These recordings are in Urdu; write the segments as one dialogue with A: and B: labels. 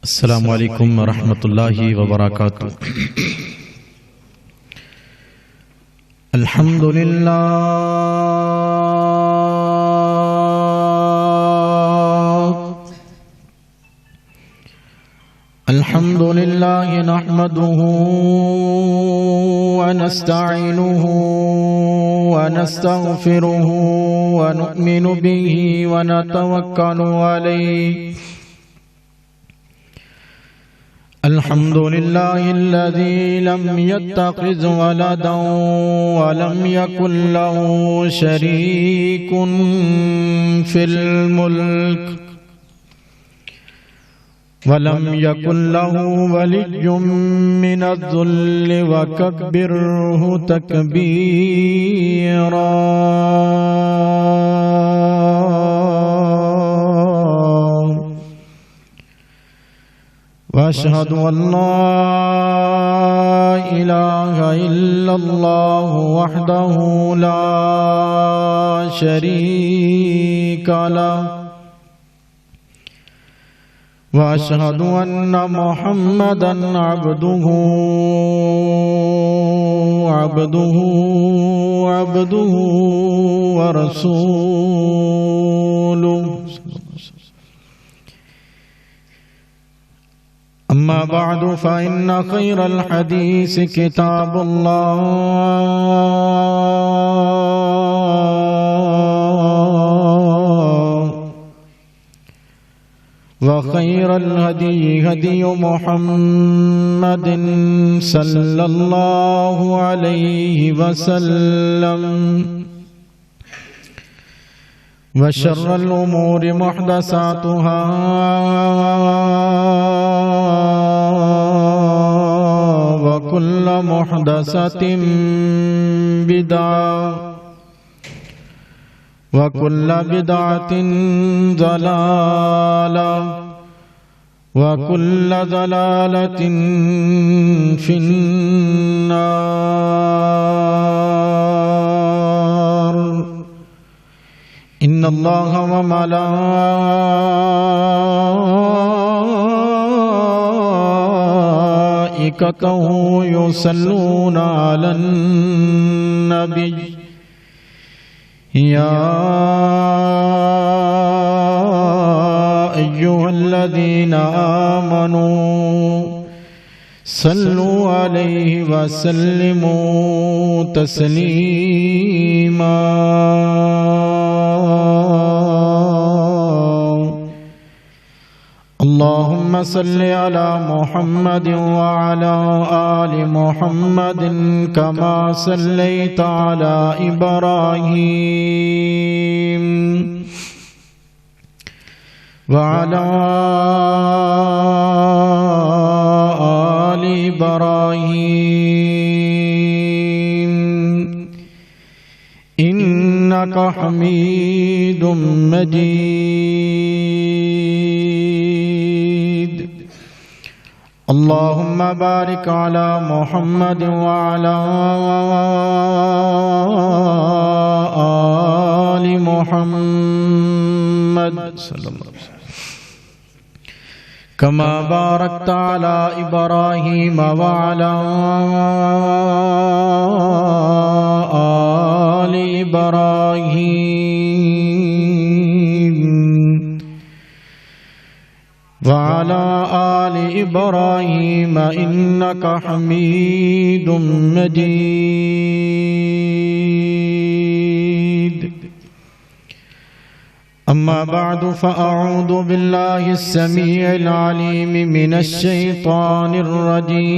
A: السلام علیکم ورحمۃ اللہ وبرکاتہ۔ الحمد للہ الحمد للہ نحمده ونستعینه ونستغفره ونؤمن به ونتوکل علیہ۔ الحمد لله الذي لم يتخذ ولدا ولم يكن له شريك في الملك ولم يكن له ولي من الذل وكبره تكبيرا۔ واشهد ان لا اله الا الله وحده لا شريك له، واشهد ان محمدا عبده ورسوله۔ أما بعد فإن خير الحديث كتاب الله، وخير الهدي هدي محمد صلى الله عليه وسلم، وشر الأمور محدثاتها، وكل محدثة بدعة، وكل بدعة ضلالة، وكل ضلالة في النار۔ إن الله وملائكته يصلون على النبي، يا أيها الذين آمنوا صلوا عليه وسلموا تسليما۔ اللهم صل على محمد وعلى آل محمد كما صليت على إبراهيم وعلى آل إبراهيم إنك حميد مجيد۔ اللهم بارك على محمد وعلى آل محمد صلى الله عليه وسلم كما باركت على إبراهيم وعلى آل إبراهيم وعلى آل إبراهيم إنك حميد مجيد۔ أما بعد فأعوذ بالله السميع العليم من الشيطان الرجيم،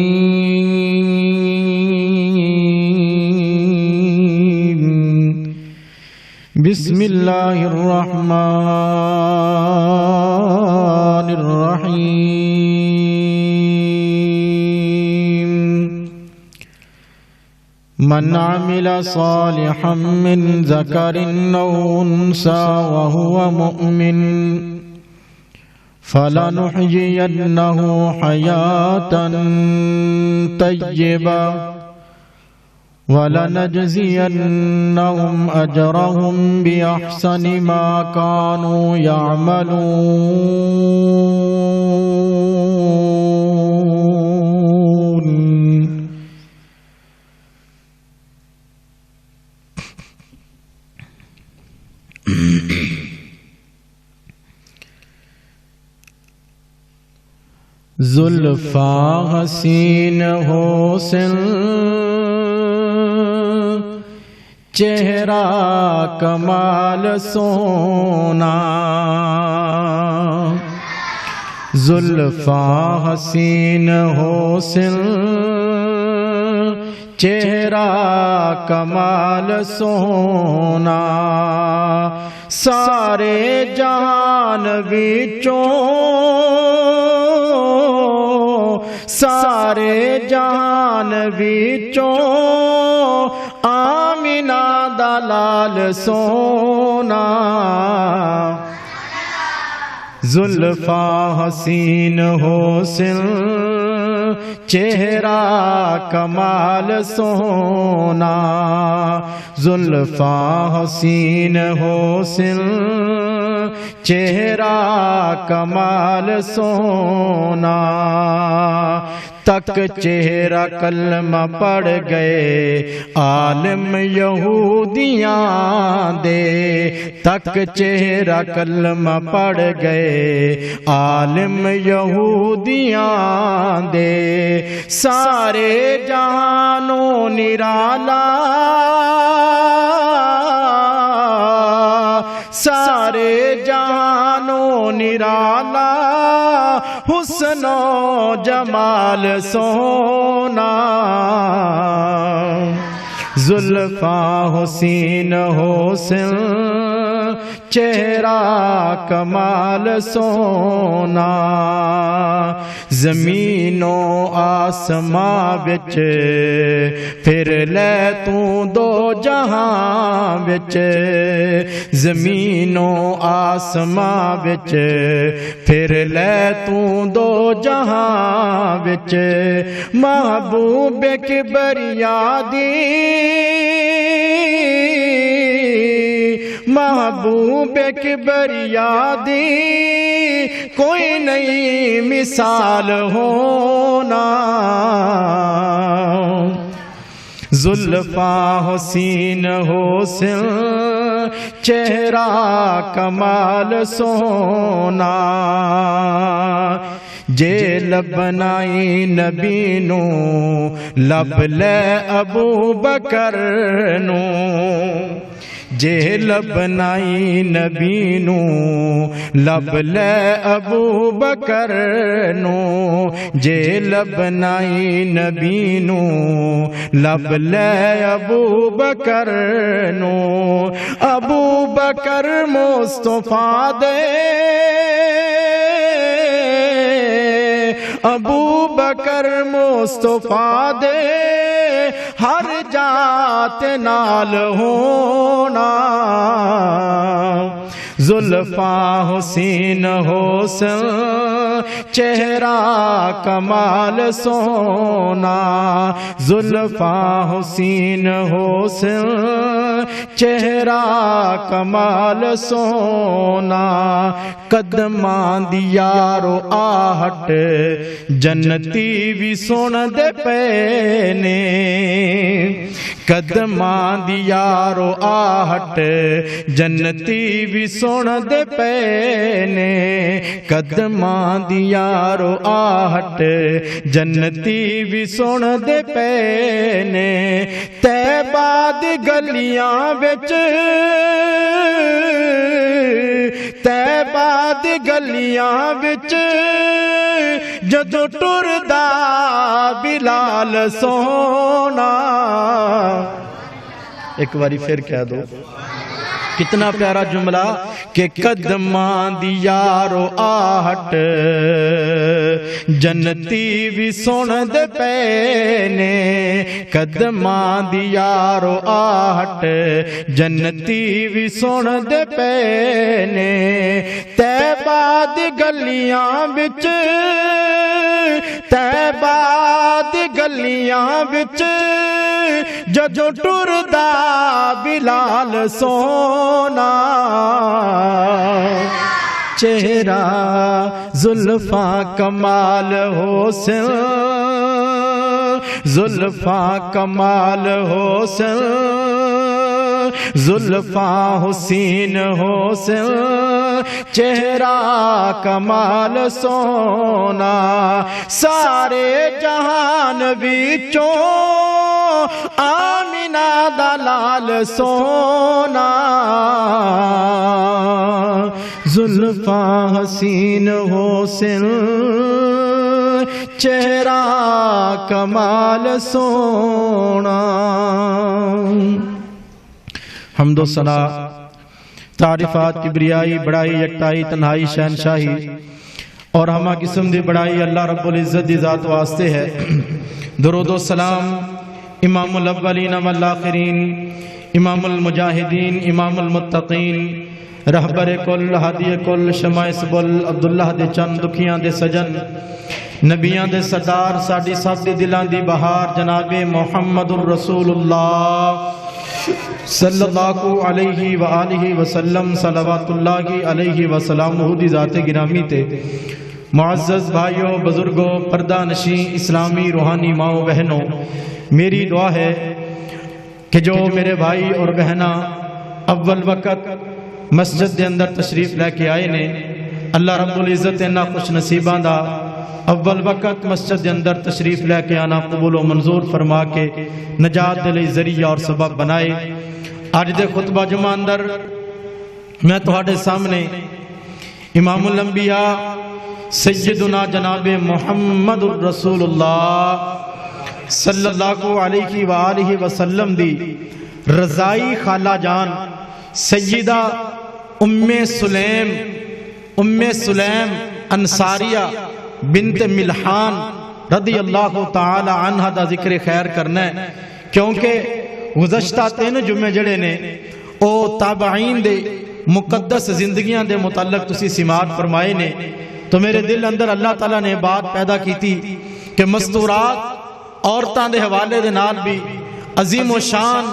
A: بسم الله الرحمن الرحيم۔ من عمل صالحا من ذكر أو أنثى وهو مؤمن فلنحيينه حياة طيبة وَلَنَجْزِيَنَّهُمْ أَجْرَهُمْ بِأَحْسَنِ مَا كَانُوا يَعْمَلُونَ۔ زلفاں حسین حسن چہرہ کمال سونا، زلفاں حسین حسن چہرہ کمال سونا، سارے جہان وچوں سارے جہان وچوں آمینہ دا لال سونا، زلفاں حسین حسن چہرہ کمال سونا، زلفاں حسین حسن چہرہ کمال سونا، تک چہرہ کلمہ پڑھ گئے عالم یہودیاں دے، تک چہرہ کلمہ پڑھ گئے عالم یہودیاں دے، سارے جہانوں نرالا سارے جہانوں نرالا حسن و جمال سونا، زلفاں حسین حسن چہرہ کمال سونا، زمین و آسمان وچ پھر لے تو دو جہاں وچ، زمین و آسمان وچ پھر لے تو دو جہاں وچ، محبوب کبریا دی محبوب کبریا دی کوئی نئی مثال ہونا، زلفاں حسین حسن چہرہ کمال سونا، جے لبنائی نبی نو لب لے ابو بکر نو، جے لبنائی نبی نو لب لے ابو بکر نو، جے لبنائی نبی نو لب لے ابو بکر نو، ابو بکر مصطفیٰ دے ابو بکر مصطفیٰ دے ہر جات نال ہونا، زلفاں حسین حسن چہرہ کمال سونا، زلفاں حسین حسن چہرہ کمال سونا، قدماں دی یارو آہٹ جنتی بھی سن دے پے نے، قدماں دی یارو آہٹ جنتی بھی سن دے پے نے، قدماں دی یارو آہٹ جنتی بھی سن دے پے نے، طیبہ دی گلیاں وچ طیبہ دی گلیاں وچ جدوں ٹردا بلال سونا، ایک باری پھر کہہ دو، کتنا پیارا جملہ کہ قدماں دی یارو آہٹ جنتی بھی سن دے پے نے، قدماں دی یارو آہٹ جنتی بھی سن دے پے نے، طیبہ دی گلیاں وچ طیبہ دی گلیاں وچ جدوں ٹردا بلال سونا، چہرہ زلفاں کمال حسن زلفاں کمال حسن زلفاں حسین حسن چہرہ کمال سونا سارے جہان وچوں آمینہ دا لال سونا زلفاں حسین حسن چہرہ کمال سونا. حمد و ثنا تعریفات کبریائی بڑائی یکتائی تنہائی شہنشاہی اور ہمہ قسم دی بڑائی اللہ رب العزت دی ذات واسطے ہے. درود و سلام امام الاولین والآخرین امام المجاہدین امام المتقین رہبر کل ہادی کل شمع سبل عبداللہ دے چند دکھیاں دے سجن نبیاں دے سردار ساڈی سب دے دلاں دی بہار جناب محمد الرسول اللہ صلی اللہ علیہ وآلہ وسلم صلوات اللہ علیہ وسلامہ دی ذات گرامی تے. معزز بھائیوں بزرگوں پردہ نشین اسلامی روحانی ماؤں بہنوں، میری دعا ہے کہ جو میرے بھائی اور بہناں اول وقت مسجد دے اندر تشریف لے کے آئے نے، اللہ رب العزت انہاں خوش نصیباں دا اول وقت مسجد دے اندر تشریف لے کے آنا قبول و منظور فرما کے نجات دے لئی ذریعہ اور سبب بنائے. آج دے خطبہ جمعہ اندر میں تہاڈے سامنے امام الانبیاء سیدنا جناب محمد الرسول اللہ صلی اللہ علیہ وآلہ وسلم دی رضائی خالہ جان سیدہ ام سلیم انصاریہ بنت ملحان رضی اللہ تعالی عنہ دا ذکر خیر کرنا ہے، کیونکہ گزشتہ 3 جمعے جڑے نے او تابعین دے مقدس زندگیاں دے متعلق تسی سماعت فرمائے نے، تو میرے دل اندر اللہ تعالیٰ نے بات پیدا کی تھی کہ مستورات عورتاں دے حوالے دے نال بھی عظیم و شان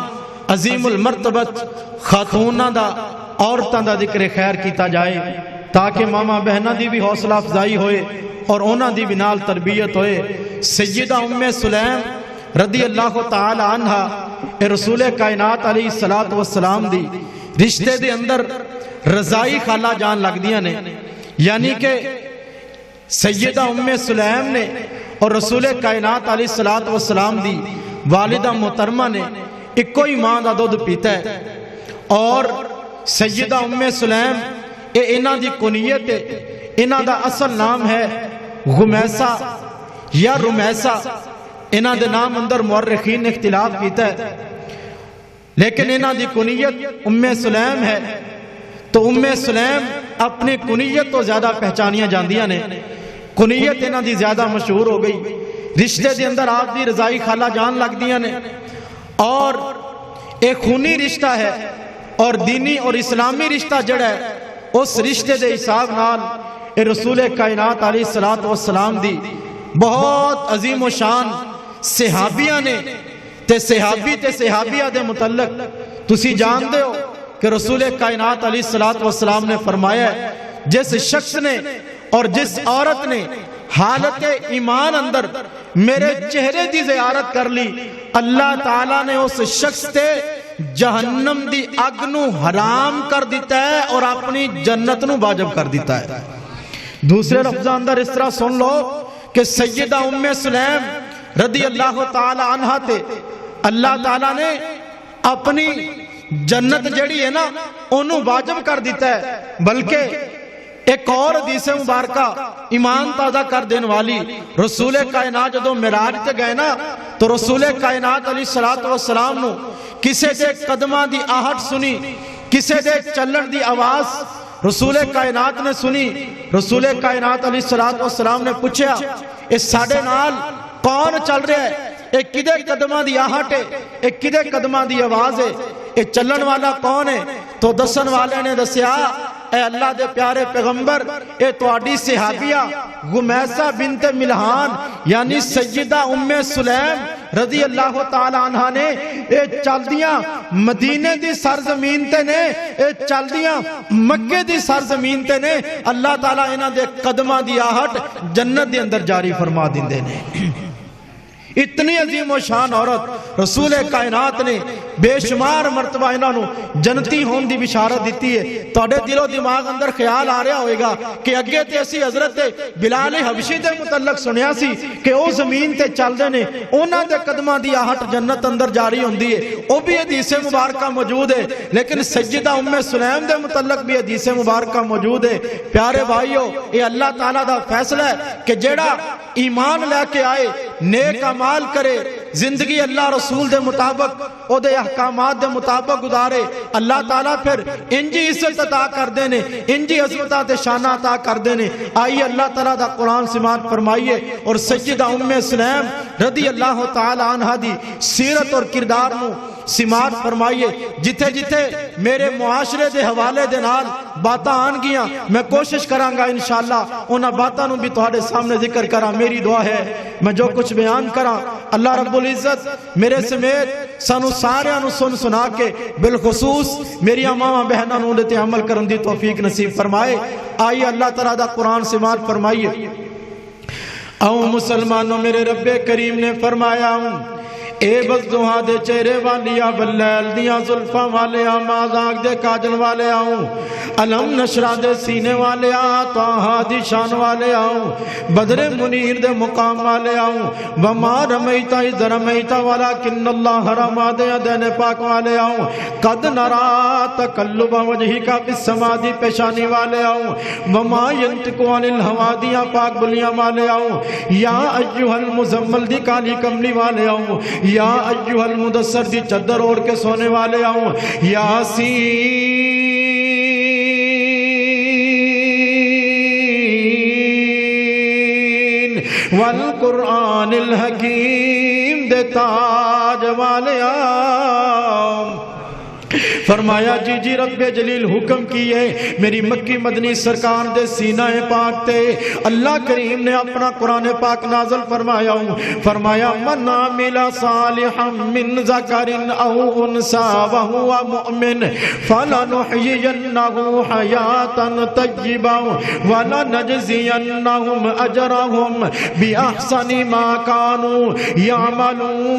A: عظیم المرتبت خاتوناں دا عورتاں دا ذکر خیر کیتا جائے، تاکہ ماما بہنہ دی بھی حوصلہ افزائی ہوئے اور اونا دی بنال تربیت ہوئے. سیدہ ام سلیم رضی اللہ تعالی عنہ رسول کائنات علیہ السلام دی رشتے دے اندر رضائی خالہ جان لگ دیا نے، یعنی کہ سیدہ ام سلیم نے اور رسول کائنات علیہ السلام دی والدہ محترمہ نے ایک کوئی ماں دا دودھ پیتا ہے، اور سیدہ ام سلیم انہاں دی کنیت ہے، انہاں دا اصل نام ہے غمیسہ یا رمیسہ. انہاں دے نام اندر مورخین نے اختلاف کیتا ہے، لیکن انہاں دی کنیت ام سلیم ہے. تو ام سلیم اپنی کنیت تو زیادہ پہچانیاں جاندیاں نے، کنیت انہاں دی زیادہ مشہور ہو گئی، رشتے دے اندر آپ دی رضائی خالہ جان لگ دیاں نے، اور ایک خونی رشتہ ہے اور دینی اور اسلامی رشتہ جڑا ہے اس رشتے دے حساب نال رسول کائنات علیہ السلام دی بہت عظیم و شان صحابیاں نے تے صحابی تے صحابیہ دے متعلق تسی جان دے ہو کہ رسول کائنات علیہ السلام نے فرمایا ہے جس شخص نے اور جس عورت نے حالت ایمان اندر میرے چہرے دی زیارت کر لی، اللہ تعالیٰ نے اس شخص تے جہنم دی اگ نو حرام کر دیتا ہے اور اپنی جنت نو واجب کر دیتا ہے. دوسرے لفظ اندر اس طرح سن لو کہ سیدہ ام سلیم رضی اللہ تعالی عنہ تے اللہ تعالیٰ نے اپنی جنت جڑی ہے نا انہوں واجب کر دیتا ہے، بلکہ ایک اور حدیث مبارکہ ایمان تازہ کر دین والی، رسول کائنات جدوں معراج تے گئے نا تو رسول کائنات علیہ السلام نو کسے دے قدماں دی آہٹ سنی، کسے دے چلن دی آواز رسول کائنات نے سنی. رسول کائنات علیہ السلام نے پوچھا اس ساڑے نال کون چل رہا ہے، ایک کدے قدماں دی آہٹ ہے، ایک کدے قدماں دی آواز ہے، ایک چلن والا کون ہے؟ تو دسن والے نے دسیا اے اللہ دے پیارے پیغمبر اے تواڈی صحابیہ غمیسہ بنت ملحان یعنی سیدہ ام سلیم رضی اللہ تعالی عنہ نے اے چل دیاں مدینے دی سرزمین تے نے، اے چل دیاں مکے دی سرزمین تے نے، اللہ تعالیٰ انہاں دے قدماں دی آہٹ جنت دے اندر جاری فرما دیندے نے. اتنی عظیم و شان عورت رسول کائنات نے بے شمار مرتبہ انہاں نو جنتی ہون دی بشارت دیتی ہے. تواڈے دل و دماغ اندر خیال آ رہا ہوئے گا کہ اگے تے اسی حضرت بلال حبشی دے متعلق سنیا سی کہ او زمین تے چل دے نے, انہاں دے قدماں دی آہٹ جنت اندر جاری ہوندی ہے, او بھی حدیث مبارکہ موجود ہے. لیکن سیدہ ام سلیم دے متعلق بھی حدیث مبارکہ موجود ہے. پیارے بھائیو, یہ اللہ تعالیٰ دا فیصلہ ہے کہ جیڑا ایمان لے کے آئے, نیک اعمال کرے, زندگی اللہ رسول دے مطابق او دے احکامات دے مطابق گزارے, اللہ تعالیٰ پھر انجی عزت عطا کر دینے, انجی عظمتات شانہ عطا کر دینے. آئیے اللہ تعالیٰ دا قرآن سماعت فرمائیے اور سیدہ ام سلیم رضی اللہ تعالی عنہ دی سیرت اور کردار نو سماعت فرمائیے. جتھے جتھے میرے معاشرے دے حوالے دے نال باتاں آن گیاں, میں کوشش کراں گا انشاءاللہ انہاں باتاں نو بھی تہاڈے سامنے ذکر کراں. میری دعا ہے میں جو کچھ بیان کراں اللہ رب العزت میرے سمیت سانو ساریاں نو سن سنا کے بالخصوص میری ماواں بہناں نو تے عمل کرن دی توفیق نصیب فرمائے. آئیے اللہ تعالیٰ دا قرآن سماعت فرمائیے. او مسلمانوں, میرے رب کریم نے فرمایا ہوں اے بس دہا دے چہرے والیا باللیل دیاں زلفاں والیا, مازاق دے کاجل والے آؤں, علم نشرہ دے سینے والے آؤں, طاہا دی شان والے آؤں, بدر منیر دے مقام والے آؤں, وما رمیتا از رمیتا ولیکن اللہ حرما دے دین پاک والے آؤں, قد نرا تقلب وجہی کا فی السما دی پیشانی والے آؤں, وما ینتقو عن الہوا دیاں پاک بلیاں والے آؤں, یا ایوہ المزمل دی کالی کملی والے آؤں, یا ایوہ المدثر دی چادر اوڑھ کے سونے والے آؤں, یاسین والقرآن الحکیم دے تاج والے آؤں. فرمایا جی جی رب جلیل حکم کیے میری مکی مدنی سرکار دے سینہ پاک تے اللہ کریم نے اپنا قرآن پاک نازل فرمایا ہوں. فرمایا من عمل صالحا من ذکر او انسا وہو مؤمن فلنحیینہ حیاتا طیبا ولنجزینہم اجرہم باحسن ما کانوا یعملون.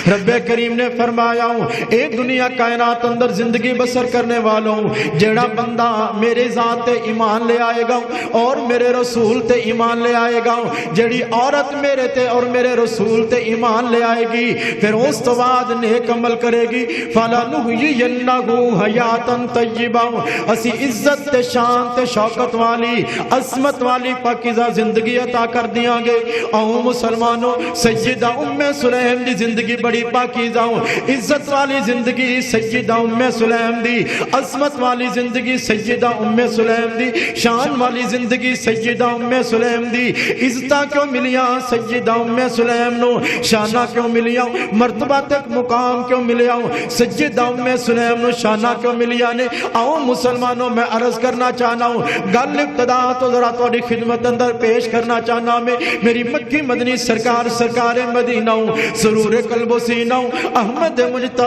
A: رب کریم نے فرمایا ہوں اے دنیا کائنات اندر زندگی بسر کرنے والوں, جیڑا بندہ میرے ذات تے ایمان لے آئے گا اور میرے رسول تے ایمان لے آئے گا, جیڑی عورت میرے تے اور میرے رسول تے ایمان لے آئے گی, پھر اس تو بعد نیک عمل کرے گی, فَلَنُحْيِيَنَّهُ حَيَاتًا طَيِّبًا, اسی عزت تے شان تے شوکت والی عظمت والی پاکیزہ زندگی عطا کر دیاں گے. او مسلمانوں, سیدہ ام سلیم دی زندگی بڑی پاکیزہ ہوں, عزت والی زندگی سیدہ ام سلیم دی, عظمت والی زندگی سیدہ ام سلیم دی, شان والی زندگی سیدہ ام سلیم دی. عزتہ کیوں ملیاں سیدہ ام سلیم نو, شانہ کیوں ملیاں, مرتبہ تک مقام کیوں ملیاں سیدہ ام سلیم نو, شانہ کیوں ملیاں نے. آؤ مسلمانوں میں عرض کرنا چاہنا ہوں, گل ابتدا تو ذرا تھوڑی خدمت اندر پیش کرنا چاہنا میں میری مکی مدنی سرکار سرکار مدینہ ہوں, سرور قلب و سینہ ہوں, احمد مجتبی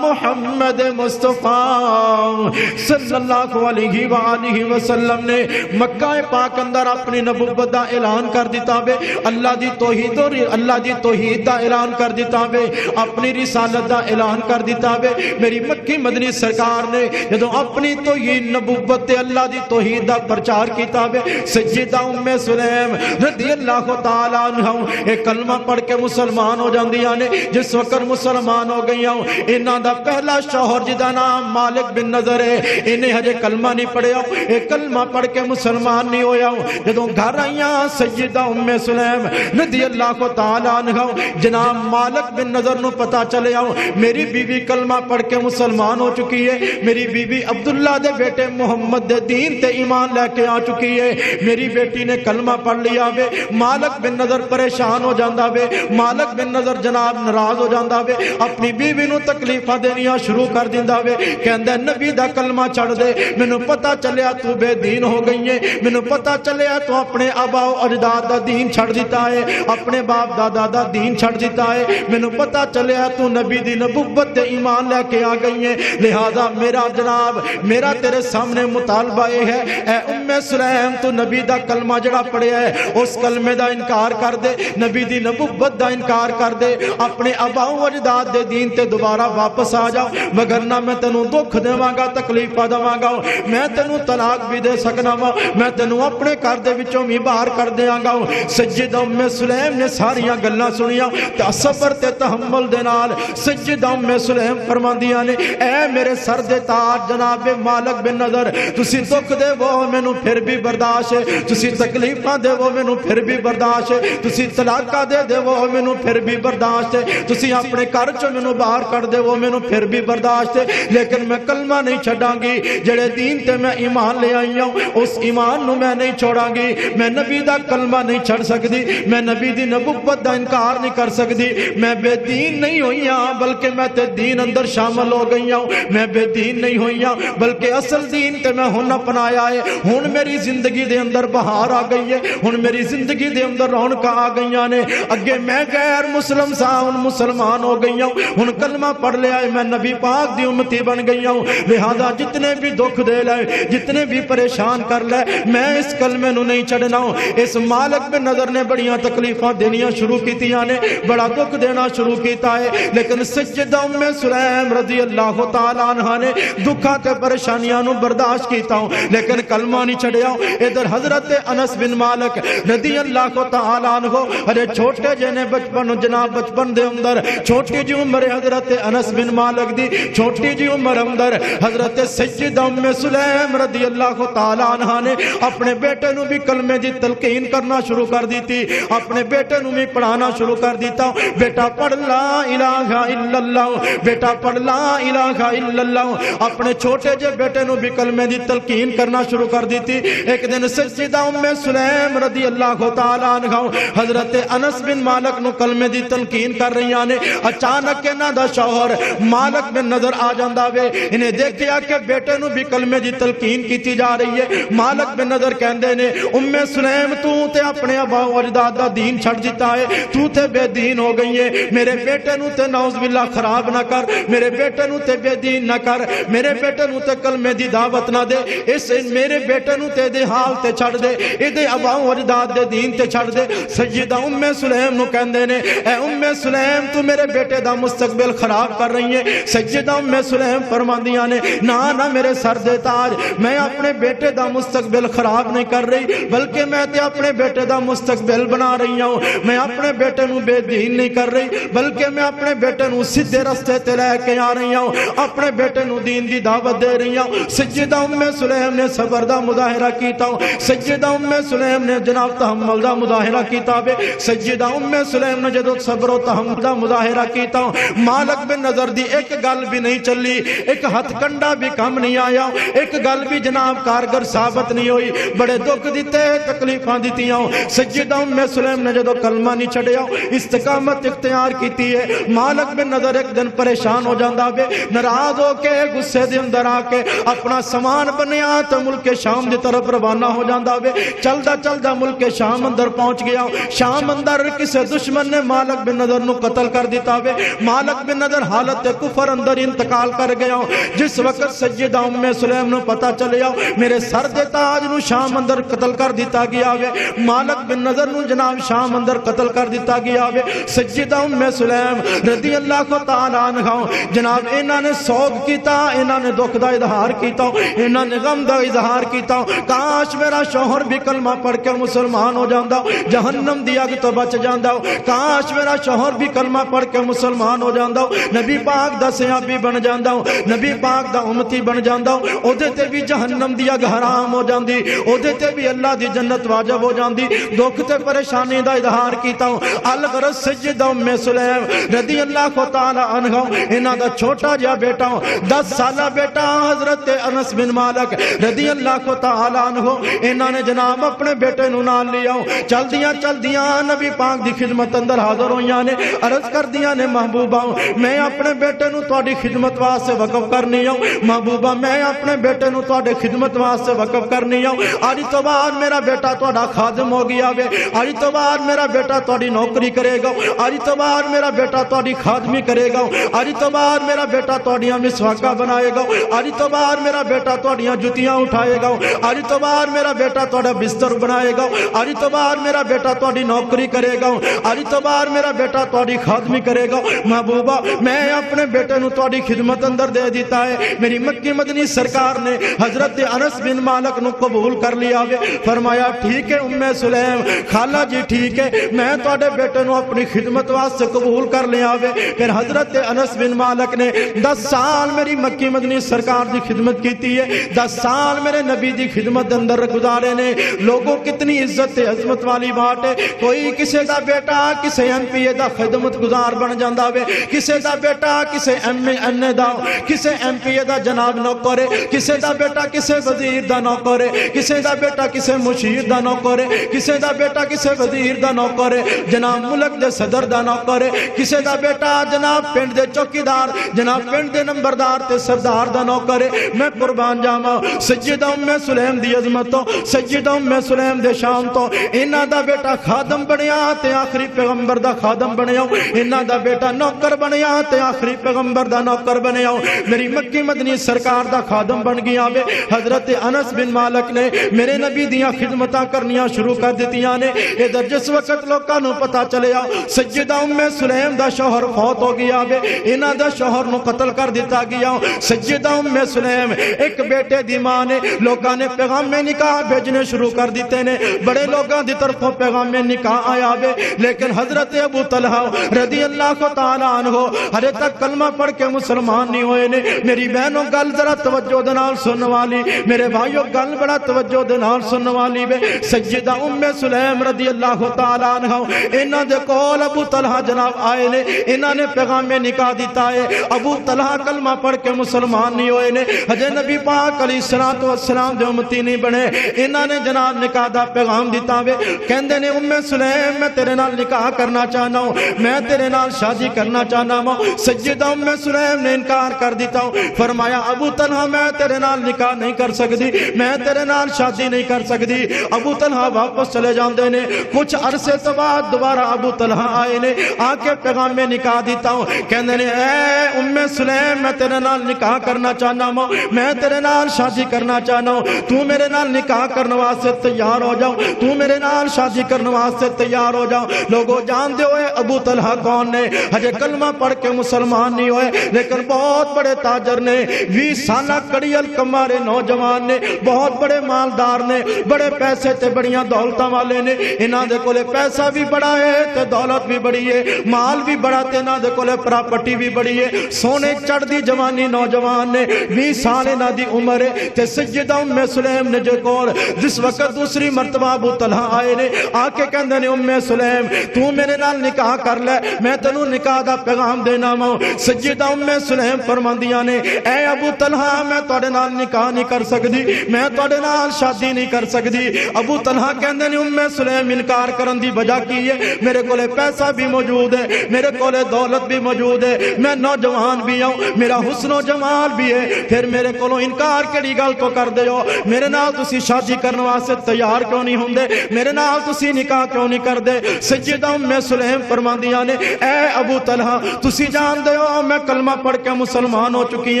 A: محمد مصطفیٰ صلی اللہ علیہ وآلہ وسلم نے مکہ پاک اندر اپنی نبوت دا اعلان کر دیتا بے, اللہ دی توحید اور اللہ دی توحید دا اعلان کر دیتا بے, اپنی رسالت دا اعلان کر دیتا بے. میری مکی مدنی سرکار نے جدو اپنی توحید نبوت تے اللہ دی توحید دا پرچار کیتا بے, سیدہ ام سلیم رضی اللہ تعالی عنہ ایک کلمہ پڑھ کے مسلمان ہو جاندیاں نے. جس وقت مسلمان ہو گئی ہوں, انہاں دا پہلا شوہر جدا نام مالک بن نظر ہے, انہیں ہجے کلمہ نہیں پڑھیا, ایک کلمہ پڑھ کے مسلمان نہیں ہویا. جدوں گھر آئیاں سیدہ ام سلیم رضی اللہ تعالی عنہ جناب مالک بن نظر نو پتا چلے آؤں میری بیوی کلمہ پڑھ کے مسلمان ہو چکی ہے, میری بیوی عبداللہ دے بیٹے محمد دے دین تے ایمان لے کے آ چکی ہے, میری بیٹی نے کلمہ پڑھ لیا بے. مالک بن نظر پریشان ہو جاندہ بے, مالک بن نظر نظر جناب ناراض ہو جاندا وے، اپنی بیوی نو تکلیفاں دینیاں شروع کر دیندا وے، کہندا نبی دا کلمہ چھڑ دے، مینوں پتہ چلیا تو بے دین ہو گئی ہے، مینوں پتہ چلیا تو اپنے آبا و اجداد دا دین چھڑ دیتا ہے، اپنے باپ دادا دا دین چھڑ دیتا ہے، مینوں پتہ چلیا تو نبی دی نبوت تے ایمان لے کے آ گئی ہے، لہذا میرا جناب میرا تیرے سامنے مطالبہ یہ ہے، اے ام سلیم تو نبی دا کلمہ جڑا پڑھیا ہے اس کلمے دا انکار کر دے، نبی دی نبوت دا انکار کر دے، اپنے آبا و اجداد دے دین تے دوبارہ واپس آ جاؤ، مگر نہ میں تینوں دکھ دیواں گا، تکلیفاں دواں گا، میں تینوں طلاق بھی دے سکنا وا، میں تینوں اپنے گھر دے وچوں بھی باہر کر دیاں گا۔ سیدہ ام سلیم نے ساریاں گلاں سنیاں تے صبر تے تحمل دے نال سیدہ ام سلیم فرماندیاں نے اے میرے سر دے تاج جناب مالک بن نظر، تسی دکھ دے وہ مینوں پھر بھی برداشت ہے، تسی تکلیفاں دے وہ مینوں پھر بھی برداشت ہے، تسی طلاقاں دے وہ مینوں پھر بھی برداشت ہے، تسی اپنے گھر چوں مینوں باہر کر دے وہ مینوں پھر بھی برداشت ہے، لیکن میں کلمہ نہیں چھڈاں گی، جڑے دین تے میں ایمان لے آئی ہوں اس ایمان نو میں نہیں چھوڑاں گی، میں نبی دا کلمہ نہیں چھڑ سکتی، میں نبی دی نبوت دا انکار نہیں کر سکتی، میں بے دین نہیں ہوئی ہاں بلکہ میں تے دین اندر شامل ہو گئی ہوں، میں بے دین نہیں ہوئی ہاں بلکہ اصل دین تے میں ہن اپنایا ہے، ہن میری زندگی دے اندر بہار آ گئی ہے، ہن میری زندگی دے اندر رونقاں آ گئیاں نے، اگے میں غیر مسلم سا ہن مسلمان ہو گئی ہوں، ہن کلمہ پڑھ لیا ہے، میں نبی پاک دی امتی بن گئی ہوں، لہذا جتنے بھی دکھ دے لے، جتنے بھی پریشان کر لے، میں اس کلمے نو نہیں چھڑنا ہوں۔ اس مالک بن نظر نے بڑیاں تکلیفاں دینیاں شروع کیتیاں نے، بڑا دکھ دینا شروع کیتا ہے، لیکن سیدہ ام سلیم رضی اللہ تعالیٰ عنہ نے دکھاں تے پریشانیاں نو برداشت کیتا ہوں لیکن کلمہ نہیں چھڑیا۔ ادھر حضرت انس بن مالک رضی اللہ تعالیٰ عنہ ارے چھوٹے جنے بچپن جناب بچپن دے اندر چھوٹی جی عمر حضرت انس بن مالک دی چھوٹی جی عمر اندر حضرت سیدہ ام سلیم رضی اللہ تعالیٰ عنہ نے اپنے بیٹے نو بھی کلمے دی تلقین کرنا شروع کر دی تھی، اپنے بیٹے نو بھی پڑھانا شروع کر دیتا، بیٹا پڑھ لا الہ الا اللہ، بیٹا پڑھ لا الہ الا اللہ، اپنے چھوٹے جے بیٹے نو بھی کلمے دی تلقین کرنا شروع کر دی تھی۔ ایک دن سیدہ ام سلیم رضی اللہ تعالیٰ عنہ حضرت انس بن مالک نو کلمے دی تلقین کر رہی نے، اچانک انہاں دا شوہر مالک بن نظر آ جاندا وے، انہیں دیکھیا کہ بیٹے نو بھی کلمے دی تلقین کیتی جا رہی ہے، مالک بن نظر کہندے نے ام سلیم تو تے اپنے آبا و اجداد دا دین چھڑ دیتا ہے، تو تے بے دین ہو گئی ہے، میرے بیٹے نو تے نعوذ باللہ خراب نہ کر، میرے بیٹے نو تے بے دین نہ کر، میرے بیٹے نو تے کلمے دی دعوت نہ دے، اس میرے بیٹے نو تے دے حال تے چھڑ دے، ایدے آبا و اجداد دے دین تے چھڑ دے۔ سیدہ ام سلیم نو کہندے نے اے ام سلیم تو میرے بیٹے دا مستقبل خراب کر رہی ہے۔ سیدہ ام سلیم فرماندیاں نے نہ میرے سر دے تاج، میں اپنے بیٹے دا مستقبل خراب نہیں کر رہی بلکہ میں تے اپنے بیٹے دا مستقبل بنا رہی ہوں، میں اپنے بیٹے نو بے دین نہیں کر رہی بلکہ میں اپنے بیٹے نو سیدھے رستے تے لے کے آ رہی ہوں، اپنے بیٹے نو دین دی دعوت دے رہی ہوں۔ سیدہ ام سلیم نے صبر دا مظاہرہ کیتا ہوں، سیدہ ام سلیم نے جناب تحمل دا مظاہرہ کیتا ہے، سیدہ ام سلیم نے جدو صبر و تحمل دا مظاہرہ کیتا ہوں، مالک بن نظر دی ایک گل بھی نہیں چلی، ایک ہتھ کنڈا بھی کم نہیں آیا، ایک گل بھی جناب کارگر ثابت نہیں ہوئی، بڑے دکھ دیتے تکلیفاں دیتیاں۔ سیدہ ام سلیم نے جدو کلمہ نہیں چھڑیا استقامت اختیار کیتی ہے، مالک بن نظر ایک دن پریشان ہو جاندا وے، ناراض ہو کے غصے دے اندر آ کے اپنا سامان بنیا تے ملک شام دی طرف روانہ ہو جاندا وے، چلدا چلدا ملک شام اندر پہنچ گیا، شام اندر کسے دشمن نے مالک بن نظر نو قتل کر دیتا وے، مالک بن نظر حالت کفر اندر انتقال کر گیا۔ جس وقت سیدہ ام سلیم نو پتا چلیا میرے سر دے تاج نو شام اندر قتل کر دیتا گیا وے، مالک بن نظر نو جناب شام اندر قتل کر دیتا گیا وے، سیدہ ام سلیم رضی اللہ تعالی عنہ جناب انہاں نے سوگ کیتا، انہاں نے دکھ دا اظہار کیتا، انہاں نے غم دا اظہار کیتا، کاش میرا شوہر بھی کلمہ پڑھ کے مسلمان ہو جاندا، جہنم دی اگ تو بچ جاندا، کاش میرا شوہر بھی کلمہ پڑھ کے مسلمان ہو جاندا، نبی پاک دا صحابی بن جاندا، نبی پاک دا امتی بن جاندا، اودے تے بھی جہنم دی اگ حرام ہو جاندی، اودے تے بھی اللہ دی جنت واجب ہو جاندی، دکھ تے پریشانی دا اظہار کیتا الغرض سیدہ ام سلیم رضی اللہ تعالی عنہ انہاں دا چھوٹا جہا بیٹا 10 سالہ بیٹا حضرت انس بن مالک رضی اللہ تعالی عنہ انہاں نے جناب اپنے بیٹے نو نال لیا چل دیاں نبی پاک دی خدمت اندر حاضر ہویاں نے عرض کر دیاں نے محبوبہ میں اپنے بیٹے نو تہاڈی خدمت واسطے وقف کرنی ہوں محبوبہ میں اپنے بیٹے نو تہاڈی خدمت واسطے وقف کرنی ہوں اج تو بعد میرا بیٹا تہاڈا خادم ہو گیا وے اج تو بعد میرا بیٹا تہاڈی نوکری کرے گا اج تو بعد میرا بیٹا تہاڈی خادمی کرے گا اج تو بعد میرا بیٹا تہاڈیاں مسواکاں بنائے گا اج تو بعد میرا بیٹا تہاڈیاں جُتیاں اٹھائے گا اج تو بعد میرا بیٹا تہاڈا بستر بنائے گا اج تو بعد میرا بیٹا تہاڈی نوکری کرے گا اج تو بعد میرا بیٹا تہاڈی خادمی کرے گا محبوبہ میں اپنے بیٹے نو تہاڈی خدمت اندر دے دیتا ہے میری مکی مدنی سرکار نے حضرت انس بن مالک نو قبول کر لیا وے فرمایا ٹھیک ہے ام سلیم خالہ جی ٹھیک ہے میں تہاڈے بیٹے نو اپنی خدمت واسطے قبول کر لیا وے پھر حضرت انس بن مالک نے 10 سال میری مکی مدنی سرکار دی خدمت کیتی ہے 10 سال میرے نبی دی خدمت اندر گزارے نے لوگوں کتنی عزت تے عظمت والی بات ہے کوئی کسے دا بیٹا کسے ایم پی اے دا خدمت گزار بن جاندا وے کسے دا بیٹا کسے ایم این اے دا کسے ایم پی اے دا جناب نوکر ہے کسے دا بیٹا کسے وزیر دا نوکر ہے کسے دا بیٹا کسے مشیر دا نوکر ہے کسے دا بیٹا کسے وزیر دا نوکر ہے جناب ملک دے صدر دا نوکر ہے کسے دا بیٹا جناب پنڈ دے چوکیدار جناب پنڈ دے نمبردار تے سردار دا نوکر ہے میں قربان جاواں سیدہ ام سلیم دی عظمت تو سیدہ ام سلیم دے شان تو انہاں دا بیٹا خادم بنیا تے آخری پیغمبر دا خادم بنیا انہاں دا بیٹا نوکر بنیا تے آخری پیغمبر دا نوکر بنیا میری مکی مدنی سرکار دا خادم بن گیا وے حضرت انس بن مالک نے میرے نبی دیاں خدمتاں کرنیاں شروع کر دتیاں نے ادھر جس وقت لوکاں نو پتہ چلیا سیدہ ام سلیم دا شوہر فوت ہو گیا وے انہاں دا شوہر نو قتل کر دتا گیا سیدہ ام سلیم ایک بیٹے دی ماں نے لوکاں نے پیغام نکاح بھیجنے شروع کر دیتے نے بڑے لوگاں دی طرفوں پیغام نکاح آیا وے لیکن حضرت ابو طلحہ رضی اللہ تعالی عنہ ہرے تک کلمہ پڑھ کے مسلمان نہیں ہوئے نے میری بہنوں گل ذرا توجہ دے نال سنن والی میرے بھائیوں گل بڑا توجہ دے نال سنن والی وے سیدہ ام سلیم رضی اللہ تعالی عنہ انہاں دے کول ابو طلحہ جناب آئے نے انہاں نے پیغام نکاح دیتا ہے ابو طلحہ کلمہ پڑھ کے مسلمان نہیں ہوئے نے ہجے نبی پاک علیہ الصلوۃ والسلام دے امتی نہیں بنے انہاں نے جناب نکاح دا پیغام دیتا وے کہندے نے ام سلیم میں تیرے نال نکاح کرنا چاہنا ہوں میں تیرے نال شادی کرنا چاہنا ہوں سیدہ ام سلیم نے انکار کر دیتا ہوں فرمایا ابو طلحہ میں تیرے نال نکاح نہیں کر سکتی میں تیرے نال شادی نہیں کر سکتی ابو طلحہ واپس چلے جاندے نے کچھ عرصے تو بعد دوبارہ ابو طلحہ آئے نے آ کے پیغام میں نکاح دیتا ہوں کہندے نے اے ام سلیم میں تیرے نال نکاح کرنا چاہنا ہوں میں تیرے نال شادی کرنا چاہنا ہوں تو میرے نال نکاح کرنے واسطے تیار ہو جاؤ تو میرے نال شادی کرنے واسطے تیار ہو جاؤ لوگوں جان دے ہوئے ابو طلحہ کون نے ہجے کلمہ پڑھ کے مسلمان نہیں ہوئے لیکن بہت بڑے تاجر نے 20 سالہ کڑیل کمارے نوجوان نے بہت بڑے مالدار نے بڑے پیسے تے بڑیاں دولتاں والے نے انہاں دے کولے پیسہ بھی بڑا ہے تے دولت بھی بڑی ہے مال بھی بڑا تے انہاں دے کولے پراپرٹی بھی بڑی ہے سونے چڑھ دی جوانی نوجوان نے 20 سال انہاں دی عمر ہے تے سیدہ ام سلیم نے جو کول جس وقت دوسری مرتبہ ابو طلحہ آئے نے آ کے کہندے نے ام سلیم تو میرے نال نکاح کر لے میں تینوں نکاح دا پیغام دینا وا سیدہ ام سلیم فرماندیاں نے اے ابو طلحہ میں تواڈے نال نکاح نہیں کر سکدی میں تواڈے نال شادی نہیں کر سکدی ابو طلحہ کہندے نے ام سلیم انکار کرن دی وجہ کی ہے میرے کولے پیسہ بھی موجود ہے میرے کولے دولت بھی موجود ہے میں نوجوان بھی ہوں میرا حسن و جمال بھی ہے پھر میرے کولوں انکار کیڑی گل تو کر دے ہو میرے نال تسی شادی کرن واسطے تیار کیوں نہیں ہوندے میرے نال تسی نکاح کیوں نہیں کر دے سیدہ ام سلیم فرماندیاں نے اے ابو طلحہ تسی جان دے ہو میں کلمہ پڑھ کے مسلمان ہو چکی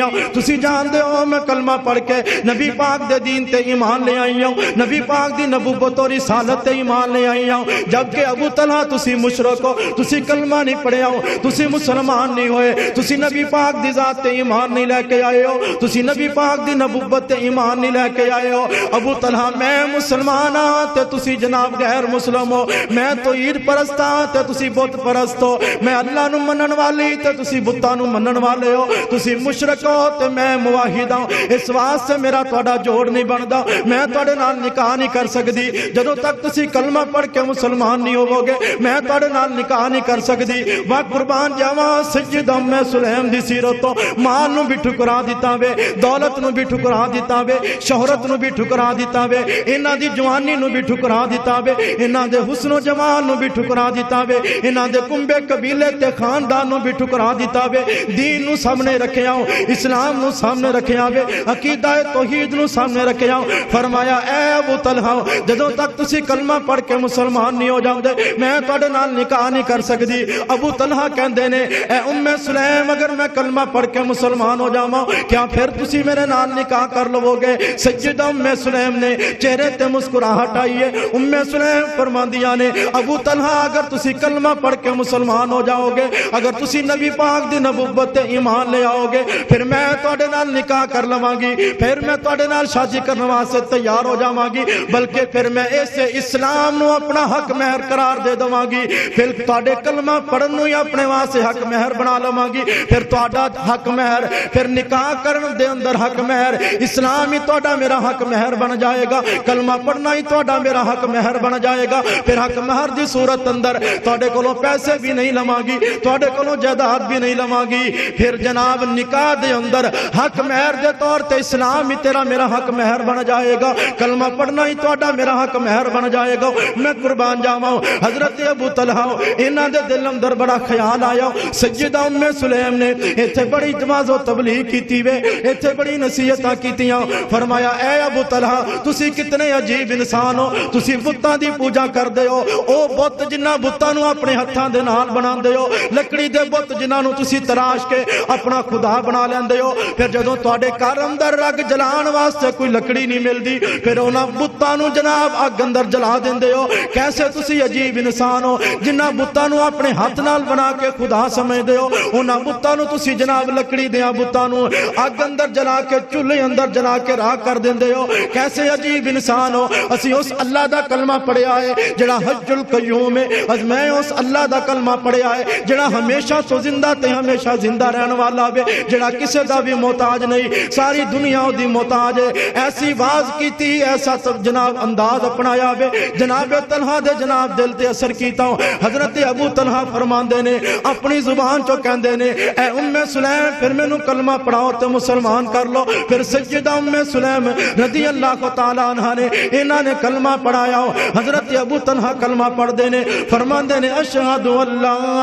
A: ہوں تسی جان دے ہو میں کلمہ پڑھ کے نبی پاک دے دین تے ایمان لے آئی ہوں نبی پاک دی نبوت اور رسالت تے ایمان لے آئی ہوں جبکہ ابو طلحہ تسی مشرک ہو تسی کلمہ نہیں پڑھیا ہو تسی مسلمان نہیں ہوئے تسی نبی پاک دی ذات تے ایمان نہیں لے کے آئے ہو تسی نبی پاک دی نبوت تے ایمان نہیں لے کے آئے ہو ابو طلحہ میں مسلمان ہاں تے تسی جناب غیر مسلم ہو میں تو عید پرست ہاں تے تسی بت پرست ہو میں اللہ نو منن والی تے تسی بتاں نو منن والے ہو تسی مشرک ہو تے میں موحد ہاں اس واسطے میرا تہاڈا جوڑ نہیں بندا میں تہاڈے نال نکاح نہیں کر سکدی جدوں تک تسی کلمہ پڑھ کے مسلمان نہیں ہوو گے میں تواڈے نال نکاح نہیں کر سکدی۔ وا قربان جاواں سیدہ ام سلیم دی سیرت تو مال نو بھی ٹھکرا دیتا وے، دولت نو بھی ٹھکرا دیتا وے، شہرت نو بھی ٹھکرا دیتا وے، انہاں دی جوانی نو بھی ٹھکرا دیتا وے، انہاں دے حسن و جمال نو بھی ٹھکرا دیتا وے، انہاں دے کنبے قبیلے تے خاندان نو بھی ٹھکرا دیتا وے، دین نو سامنے رکھیا، اسلام نو سامنے رکھیا وے، عقیدہ توحید نو سامنے رکھیا۔ فرمایا اے ابو طلحہ جدوں تک تسی کلمہ پڑھ کے مسلمان نہیں ہو جاندے میں تواڈے نال نکاح نہیں کر سکدی۔ ابو طلحہ کہندے نے اے ام سلیم اگر میں کلمہ پڑھ کے مسلمان ہو جاواں کیا پھر تسی میرے نال نکاح کر لو گے؟ سیدہ ام سلیم نے چہرے تے مسکراہٹ آئی ہے۔ ام سلیم فرماندیاں نے ابو طلحہ اگر تسی کلمہ پڑھ کے مسلمان ہو جاؤ گے، اگر تسی نبی پاک دی نبوت تے ایمان لے آؤ گے پھر میں تواڈے نال نکاح کر لواں گی، پھر میں تواڈے نال شادی کرنے واسطے تیار ہو جاواں گی، بلکہ پھر میں اس اسلام نو اپنا حق مہر قرار دے دواں گی، پھر تواڈے کلمہ پڑھن نو ہی اپنے واسطے حق مہر بنا لواں گی، پھر تواڈا حق مہر، پھر نکاح کرن دے اندر حق مہر اسلام ہی تواڈا میرا حق مہر بن جائے گا، کلمہ پڑھنا ہی تواڈا میرا حق مہر بن جائے گا، پھر حق مہر دی صورت اندر تواڈے کولوں پیسے بھی نہیں لواں گی، تواڈے کولوں جائیداد بھی نہیں لواں گی، پھر جناب نکاح دے اندر حق مہر دے طور تے اسلام ہی تیرا میرا حق مہر بن جائے گا، کلمہ پڑھنا ہی تواڈا میرا حق مہر بن جائے گا۔ میں قربان جاواں حضرت ابو طلحہ انہاں دے دل اندر بڑا خیال آیا، سیدہ ام سلیم نے ایتھے بڑی جواز و تبلیغ کیتی وے، ایتھے بڑی نصیحتاں کیتیاں۔ فرمایا اے ابو طلحہ تسی کتنے عجیب انسان ہو، تسی بتاں دی پوجا کردے ہو، او بت جنہاں بتاں نو اپنے ہتھاں دے نال بناندے ہو، لکڑی دے بت جنہاں نو تسی تراش کے اپنا خدا بنا لیندے ہو، پھر جدوں تواڈے گھر اندر اگ جلان واسطے کوئی لکڑی نہیں ملدی پھر انہاں بتاں نو جناب اگ اندر جلا دیندے ہو۔ کیسے تسی عجیب انسان ہو، جنہاں بتاں نو اپنے ہاتھ نال بنا کے خدا سمجھدے ہو، انہاں بتاں نو تسی جناب لکڑی دیاں بتاں نو اگ اندر جلا کے چولہے اندر جلا کے راکھ کر دیندے ہو۔ کیسے عجیب انسان ہو، اسی اس اللہ دا کلمہ پڑھیا ہے جڑا حج القیوم ہے، میں اس اللہ دا کلمہ پڑھیا ہے جڑا ہمیشہ تو زندہ تے ہمیشہ زندہ رہن والا ہے، جڑا کسے دا بھی محتاج نہیں، ساری دنیا دی محتاج ہے۔ ایسی واز کیتی، ایسا جناب انداز اپنایا وے، جناب طلحہ دے جناب دل تے اثر کیتا۔ حضرت ابو طلحہ فرماندے نے اپنی زبان چو کہندے نے اے ام سلیم پھر مینوں کلمہ پڑھاؤ تے مسلمان کر لو۔ پھر سیدہ ام سلیم رضی اللہ تعالی عنہا نے انہاں نے کلمہ پڑھایا۔ حضرت ابو طلحہ کلمہ پڑھدے نے فرماندے نے اشہد اللہ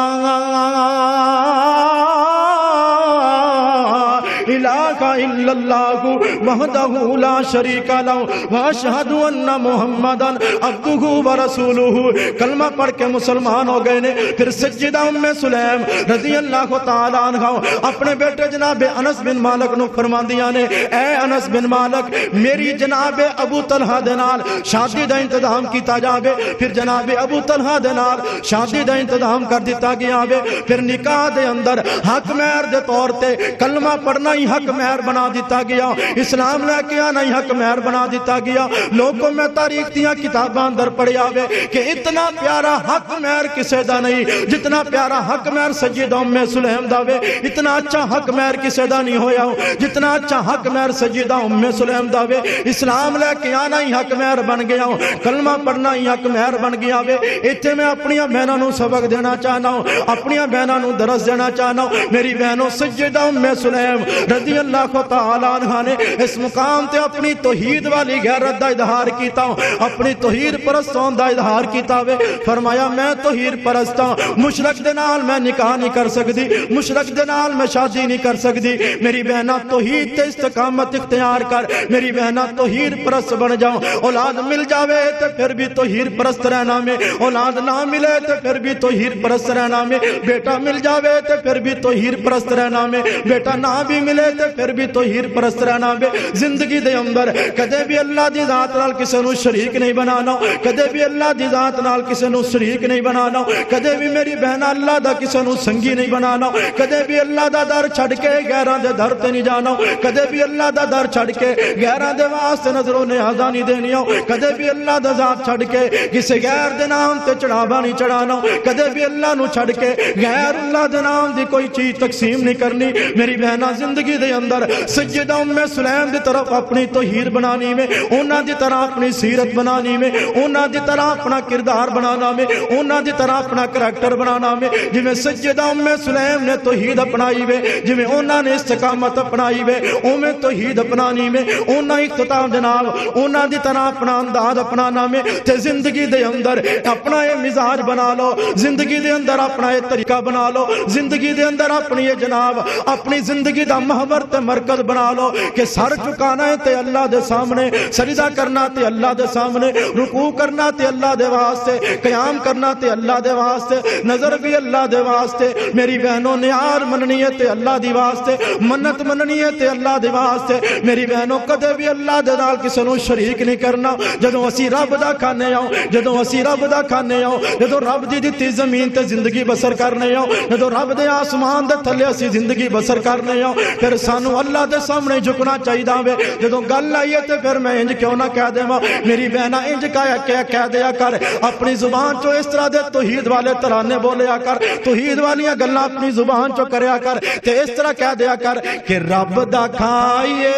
A: الہ الا اللہ وحدہ لا شریک لہ واشہد ان محمدا عبدہ ورسولہ۔ کلمہ پڑھ کے مسلمان ہو گئے نے۔ پھر سیدہ ام سلیم رضی اللہ تعالی عنہ اپنے بیٹے جناب انس بن مالک نو فرماندیاں نے اے انس بن مالک میری جناب ابو طلحہ دے نال شادی دا انتظام کیتا جاوے۔ پھر جناب ابو طلحہ دے نال شادی دا انتظام کر دیتا گیا وے۔ پھر نکاح دے اندر حق مہر دے طور تے کلمہ پڑھنا ہی حق مہر بنا دیتا گیا، اسلام لے کے آنا ہی حق مہر بنا دیتا گیا۔ لوگوں میں تاریخ دیاں کتاباں اندر پڑھیا وے کہ اتنا پیارا حق مہر کسے دا نہیں جتنا پیارا حق مہر سیدہ ام سلیم دا وے، اتنا اچھا حق مہر کسے دا نہیں ہویا جتنا اچھا حق مہر سیدہ ام سلیم دا وے۔ اسلام لے کے آنا ہی حق مہر بن گیا، کلمہ پڑھنا ہی حق مہر بن گیا وے۔ ایتھے میں اپنی بہناں نو سبق دینا چاہنا ہوں، اپنی بہناں نو درس دینا چاہنا ہوں۔ میری بہنوں سیدہ ام سلیم رضی اللہ تعالی عنہ نے اس مقام تے اپنی توحید والی غیرت دا اظہار کیتا، اپنی توحید پرستوں دا اظہار کیتا وے۔ فرمایا میں توحید پرست ہاں، مشرک دے نال میں نکاح نہیں کر سکتی، مشرک دے نال میں شادی نہیں کر سکتی۔ میری بہناں توحید تے استقامت اختیار کر، میری بہناں توحید پرست بن جاؤ۔ اولاد مل جاوے تے پھر بھی توحید پرست رہنا میں، اولاد نہ ملے تے پھر بھی توحید پرست رہنا میں، بیٹا مل جاوے تے پھر بھی توحید پرست رہنا میں، بیٹا نہ بھی ملے تے پھر بھی توحید پرست رہنا میں۔ زندگی دے اندر کدے بھی اللہ دی ذات نال کسے نو شریک نہیں بنانا، کدے بھی اللہ دی ذات نال کسے نو شریک نہیں بنانا، کدے بھی میری بہن اللہ دا کسے نو سنگی نہیں بنانا، کدے بھی اللہ دا در چھڑ کے غیراں دے در تے نہیں جانا، کدے بھی اللہ دا در چھڑ کے غیراں دے واسطے نظر و نیاز نہیں دینی، کدے بھی اللہ دا ذات چھڑ کے کسے غیر دے نام تے چڑھاوا نہیں چڑھانا، کدے بھی اللہ نو چھڑ کے غیر اللہ دے نام دی کوئی چیز تقسیم نہیں کرنی۔ میری بہناں زندگی دے اندر اندر سیدہ ام سلیم دی طرف اپنی توحید بنانی میں، انہاں دی طرح اپنی سیرت بنانی میں، انہاں دی طرح اپنا کردار بنانا میں، انہاں دی طرح اپنا کریکٹر بنانا میں، جویں سیدہ ام سلیم نے توحید اپنائی وے، جویں انہاں نے استقامت اپنائی وے، اوویں توحید اپنانی میں، انہاں اختتام جناب انہاں دی طرح اپنا انداز اپنانا میں، تے زندگی دے اندر اپنا یہ مزاج بنا لو، زندگی دے اندر اپنا یہ طریقہ بنا لو، زندگی دے اندر اپنی یہ جناب اپنی زندگی دا محور تے مرکز بنا لو کہ سر چکانا ہے تے اللہ دے سامنے، سجدہ کرنا تے اللہ دے سامنے، رکوع کرنا تے اللہ دے واسطے، قیام کرنا تے اللہ دے واسطے، نظر بھی اللہ دے واسطے، میری بہنوں نیاز مننی ہے تے اللہ دی واسطے، منت مننی ہے تے اللہ دے واسطے، میری بہنوں کدے بھی اللہ دے نال کسے نوں شریک نہیں کرنا۔ جدوں اسی رب دا کھانے آؤ، جدوں اسی رب دا کھانے آؤ، جدوں رب دی دتی زمین تے زندگی بسر کرنے آؤ، جدوں رب دے آسمان دے تھلے اسی زندگی بسر کرنے آؤ، پھر سانو اللہ دے سامنے جھکنا چاہیدا وے۔ جدوں گل آئی تے پھر میں انج کیوں نہ کہہ دیواں، میری بہنا انج کہہ دیا کر، اپنی زبان چو اس طرح دے توحید والے ترانے بولیا کر، توحید والیاں گلاں اپنی زبان چو کریا کر، تے اس طرح کہہ دیا کر کہ رب دا کھائیے،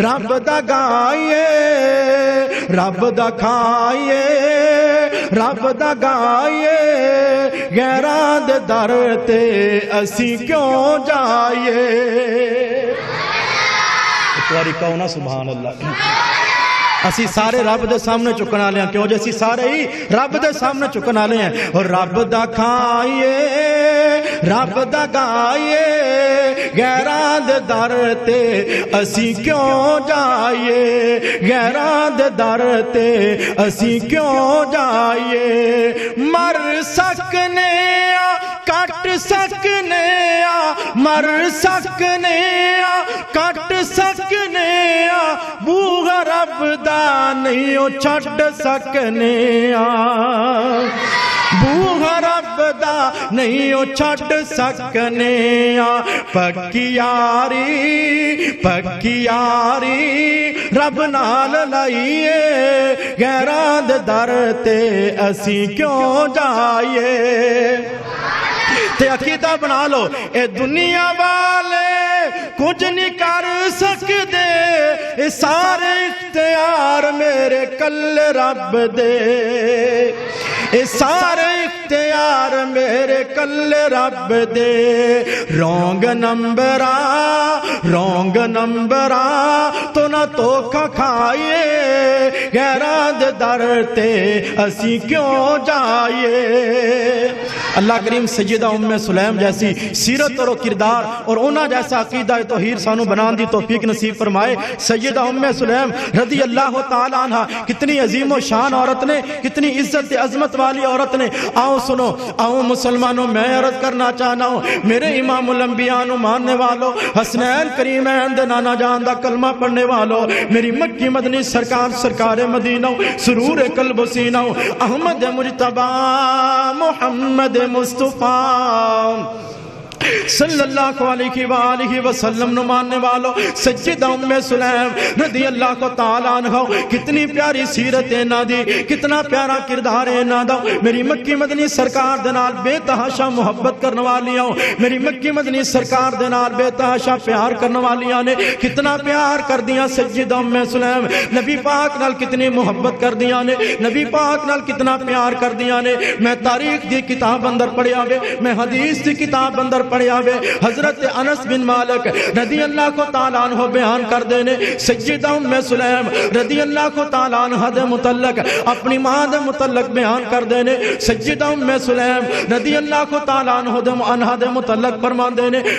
A: رب دا گائیے، رب دا کھائیے، رب دا گائیے، غیراں دے در تے اسی کیوں جائیے۔ ایک باری کہو نا سبحان اللہ۔ اسی سارے رب دے سامنے چکنا لے ہیں، کیوں جو اسی سارے ہی رب دے سامنے چکنا لے ہیں، اور رب دا کھائیے، رب دا گائیے، غیراں دے در تے اسی کیوں جائیے، غیراں دے در تے اسی کیوں جائیے، مر سکنے آ کٹ سکنے آ، مر سکنے آ کٹ سکنے آ، بوغ رب دا نہیں او چھڈ سکنے آ، بوغ رب دا نہیں او چھڈ سکنے آ، پکی یاری پکی یاری رب نال لائیے، غیراں دے در تے اسی کیوں جائیے۔ تے عقیدہ بنا لو اے دنیا والے کچھ نہیں کر سکتے، اے سارے اختیار میرے کل رب دے، اے سارے اختیار میرے کل رب دے، رونگ نمبرا رونگ نمبرا تو نہ توکھا کھائیے، غیراں دے در تے اسی کیوں جائیے۔ اللہ کریم سیدہ ام سلیم جیسی سیرت اور کردار اور انہاں جیسا عقیدہ توحید سانو بنان دی توفیق نصیب فرمائے۔ سیدہ ام سلیم رضی اللہ تعالی عنہ کتنی عظیم و شان عورت نے، کتنی عزت عظمت والی عورت نے۔ آؤ سنو، آؤ مسلمانوں، میں عرض کرنا چاہنا ہوں میرے امام الانبیاء نو ماننے والو، حسنین کریمین دے نانا جان دا کلمہ پڑھنے والو، میری مکی مدنی سرکار سرکار مدینہ، سرور قلب و سینہ، احمد مجتبی محمد مصطفیٰ صلی اللہ علیہ وآلہ وسلم نو ماننے والو، سیدہ ام سلیم رضی اللہ تعالی عنہ، کتنی پیاری سیرت اینا دی، کتنا پیارا کردار اینا دا۔ میری مکی مدنی سرکار دے نال بے تحاشا محبت کرنے والیاں، میری مکی مدنی سرکار دے نال بے تحاشا پیار کرنے والیاں نے کتنا پیار کر دیا سیدہ ام سلیم، نبی پاک نال کتنی محبت کر دیا نے، نبی پاک نال کتنا پیار کر دیا نے۔ میں تاریخ دی کتاب اندر پڑھیا وے، میں حدیث دی کتاب اندر پڑھیا وے، حضرت انس بن مالک رضی اللہ کو تعالی عنہ بیان کر دینے، سیدہ ام سلیم رضی اللہ کو تعالی عنہ دے متعلق اپنی ماں دے متعلق بیان کر دینے، سیدہ ام سلیم رضی اللہ کو تعالی عنہ دے متعلق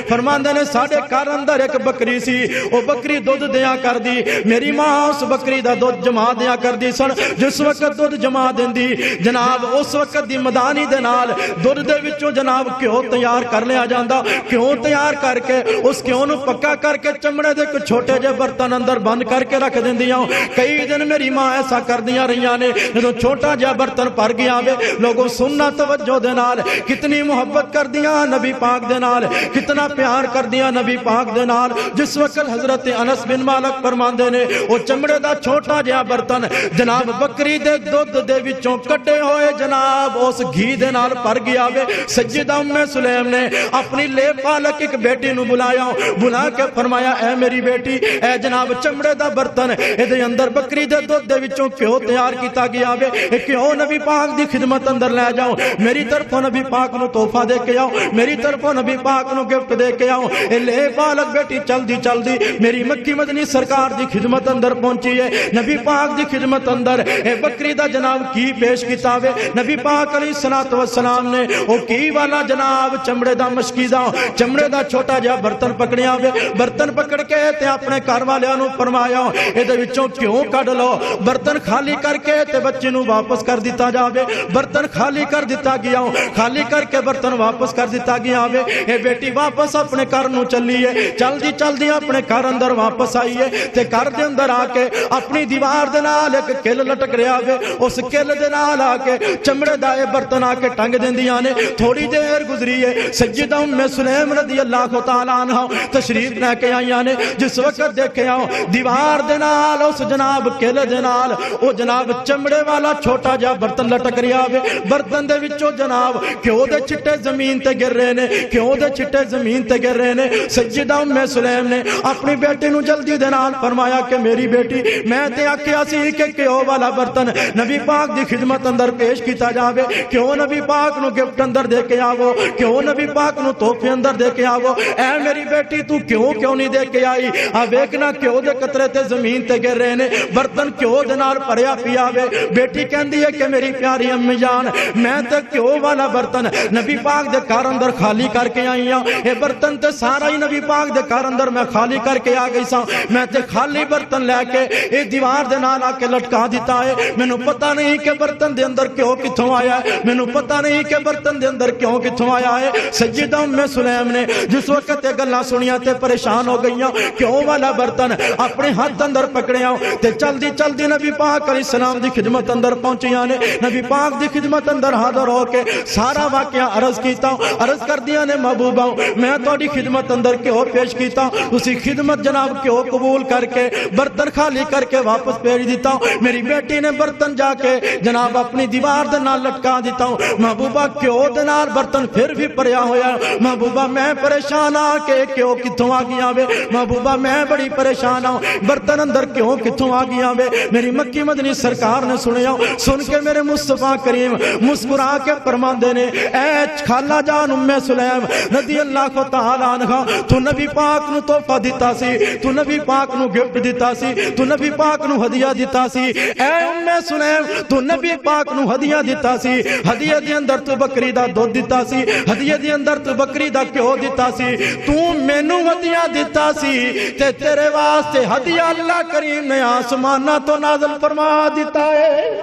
A: فرمان دینے ساڑھے گھر اندر ایک بکری سی، وہ بکری دودھ دیا کر دی، میری ماں اس بکری دا دودھ جما دیا کر دی سن، جس وقت دودھ جما دین دی جناب اس وقت دی مدانی دے نال دودھ دے وچوں جناب کیوں تیار کر لیا جاندہ، کیوں تیار کر کے اس کیوں نو پکا کر کے چمڑے دے کچھ چھوٹے جے برتن اندر بند کر کے رکھ دین دیاں۔ کئی دن میری ماں ایسا کر دیا رہیاں نے، جدوں چھوٹا جے برتن پر گیا وے، لوگوں سننا توجہ دے نال کتنی محبت کر دیا نبی پاک دے نال، کتنا پیار کر دیا نبی پاک دے نال۔ جس وقت حضرت انس بن مالک فرماندے نے وہ چمڑے دا چھوٹا جے برتن جناب بکری دے دودھ دے وچوں کٹے ہوئے جناب اس گھی دے نال پر گیا وے، سیدہ ام سلیم نے اپنی اپنی لے پالک ایک بیٹی نو بلایا، بلا کے فرمایا اے میری بیٹی، اے جناب چمڑے دا برتن اے اندر بکری دے دودھ دے وچوں کیوں تیار کیتا گیا وے، اے کیوں نبی پاک دی خدمت اندر لے جاؤ، میری طرفوں نبی پاک نو تحفہ دے کے آؤ، میری طرفوں نبی پاک نو گفٹ دے کے آؤ۔ اے لے پالک بیٹی چل دی میری مکی مدنی سرکار دی خدمت اندر پہنچی ہے، نبی پاک دی خدمت اندر اے بکری دا جناب کی پیش کیتا وے، نبی پاک علیہ الصلوۃ والسلام نے او کی والا جناب چمڑے دا مشکی دا چمڑے دا چھوٹا جہا برتن پکڑیا وے، برتن پکڑ کے تے اپنے گھر والیاں نو فرمایا اے دے وچوں کیوں کڈ لو، برتن خالی کر کے تے بچے نو واپس کر دیتا جاوے، برتن خالی کر دیتا گیا، خالی کر کے برتن واپس کر دیتا گیا وے۔ اے بیٹی واپس اپنے گھر نو چلی ہے، چل دی اپنے گھر اندر واپس آئی ہے تے گھر دے اندر آ کے اپنی دیوار دے نال ایک کل لٹک رہا وے، اس کل دے نال آ کے چمڑے دا اے برتن آ کے ٹنگ دیندیاں نے۔ تھوڑی دیر گزری ہے، سیدہ ام سلیم رضی اللہ تعالی عنہ تشریف لے کے آئیاں نے، جس وقت دیکھے آؤ دیوار دے نال اس جناب کل دے نال او جناب چمڑے والا چھوٹا جا برتن لٹک رہا وے، برتن دے وچوں جناب کیوں دے چھٹے زمین تے گر رہے نے، کیوں دے چھٹے زمین تے گر رہے نے۔ سیدہ ام سلیم نے اپنی بیٹی نو جلدی دے نال فرمایا کہ میری بیٹی میں تے آکھیا سی کہ کیوں والا برتن نبی پاک دی خدمت اندر پیش کیتا جاوے، کیوں نبی پاک نو گفٹ اندر دے کے آوو، کیوں نبی پاک نو تحفے اندر دے کے آوو۔ اے میری بیٹی تو کیوں نہیں دے کے آئی، آ ویکھنا کیوں دے قطرے تے زمین تے گر رہے نے، برتن کیوں دے نال بھریا پیا وے۔ بیٹی کہندی ہے کہ میری پیاری امی جان میں تے کیوں والا برتن نبی پاک دے گھر اندر خالی کر کے آئی ہاں، اے برتن تے سارا ہی نبی پاک دے گھر اندر میں خالی کر کے آ گئی سا، میں تے خالی برتن لے کے اے دیوار دے نال آ کے لٹکا دیتا ہے، مینوں پتہ نہیں کہ برتن دے اندر کیوں کتھوں آیا ہے، مینوں پتہ نہیں کہ برتن دے اندر کیوں کتھوں آیا ہے۔ سیدہ ام سلیم نے جس وقت یہ گلاں سنیاں تے پریشان ہو گئیاں، کیوں والا برتن اپنے ہاتھ اندر پکڑیا تے چل دی نبی پاک علیہ السلام دی خدمت اندر پہنچیاں نے، نبی پاک دی خدمت اندر حاضر ہو کے سارا واقعہ عرض کیتا، عرض کر دیا نے محبوبہ میں تہاڈی خدمت اندر کیوں پیش کیتا، اسی خدمت جناب کیوں قبول کر کے برتن خالی کر کے واپس بھیج دیتا۔ میری بیٹی نے برتن جا کے جناب اپنی دیوار دے نال لٹکا دیتا، محبوبہ کیوں دے نال برتن پھر بھی پریا ہویا، محبوبہ میں پریشان آ کے کیوں کتھوں آ گیا وے، محبوبہ میں بڑی پریشان ہوں، برتن اندر کیوں کتھوں آ گیا وے۔ میری مکی مدنی سرکار نے سنیا، سن کے میرے مصطفیٰ کریم مسکرا کے فرماندے نے اے خالہ جان ام سلیم رضی اللہ تعالی عنہ تو نبی پاک نو تحفہ دیتا سی، تو نبی پاک نو گفٹ دیتا سی، تو نبی پاک نو ہدیہ دیتا سی، اے ام سلیم تو نبی پاک نو ہدیہ دیتا سی، ہدیہ دے اندر تو بکری دا دودھ دیتا سی، ہدیہ دے اندر تو بکری دا کیوں دیتا سی، تو مینوں ہدیہ دیتا سی تے تیرے واسطے ہدیہ اللہ کریم نے آسماناں تو نازل فرما دیتا ہے۔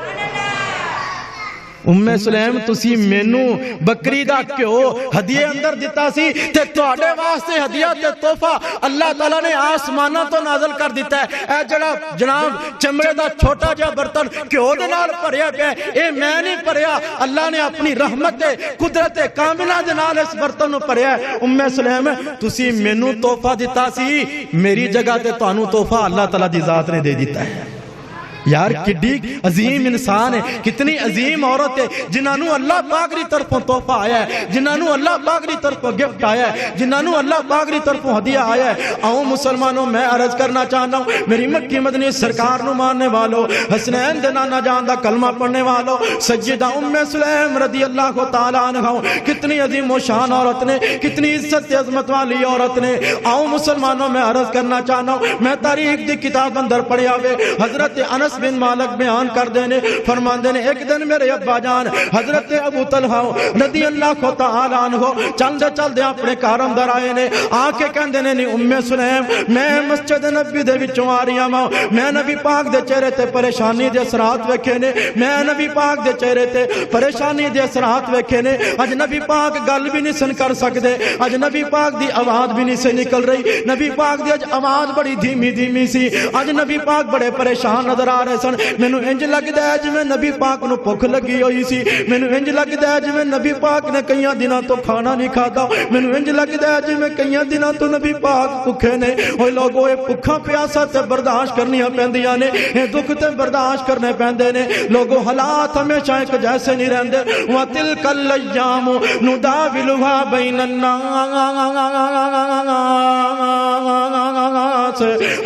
A: ام سلیم تسی مینوں بکری دا کیوں ہدیے اندر دیتا سی تے تواڈے واسطے ہدیہ تے تحفہ اللہ تعالیٰ نے آسماناں تو نازل کر دیتا ہے۔ اے جڑا جناب چمڑے دا چھوٹا جا برتن کیوں دے نال بھریا پیا اے میں نہیں بھریا، اللہ نے اپنی رحمت تے قدرت کاملہ دے نال اس برتن نو بھریا ہے۔ ام سلیم تسی مینوں تحفہ دیتا سی، میری جگہ تے تانوں تحفہ اللہ تعالیٰ دی ذات نے دے دیتا ہے۔ یار کڈی عظیم انسان ہے، کتنی عظیم عورت ہے جنہوں اللہ پاک دی طرفوں تحفہ آیا ہے، جنہوں اللہ پاک دی طرفوں گفٹ آیا ہے، جنہوں اللہ پاک دی طرفوں ہدیہ آیا ہے۔ آؤ مسلمانوں میں عرض کرنا چاہتا ہوں میری مکی مدنی سرکار نو ماننے والوں، حسنین دے نانا جان دا کلمہ پڑھنے والوں، سیدہ ام سلیم رضی اللہ تعالی عنہ کتنی عظیم و شان عورت نے، کتنی عزت عظمت والی عورت نے۔ آؤ مسلمانوں میں عرض کرنا چاہتا ہوں میں تاریخ دی کتاب اندر پڑھیا ہوئے حضرت انس بن مالک بیان کر دینے فرمان دینے ایک دن میرے ابا جان حضرت ابو طلحہ رضی اللہ تعالی عنہ چل دے اپنے گھر اندر آئے نے، آ کے کہندے نے ام سلیم میں مسجد نبی دے وچوں آ رہی ہاں، میں نبی پاک دے چہرے تے پریشانی دے اثرات ویکھے نے، میں نبی پاک دے چہرے تے پریشانی دے اثرات ویکھے نے، اج نبی پاک گل بھی نہیں سن کر سکدے، اج نبی پاک دی آواز بھی نہیں سے نکل رہی، نبی پاک دی اج آواز بڑی دھیمی سی، اج نبی پاک بڑے پریشان نظر آ رہے سن مینوں انج لگدا ہے جویں نبی پاک نو بھوک لگی ہوئی سی مینوں انج لگدا ہے جویں نبی پاک نے کئی دنوں تو کھانا نہیں کھادا مینوں انج لگدا ہے جویں کئی دنوں تو نبی پاک بھوکے نے اوے لوگو اے بھوکاں پیاساں تے برداشت کرنیاں پیندیاں نے اے دکھ تے برداشت کرنے پیندے نے لوگو حالات ہمیشہ ایک جیسے نہیں رہندے وَتِلْكَ الْأَيَّامُ نُدَاوِلُهَا بَيْنَ النَّاسِ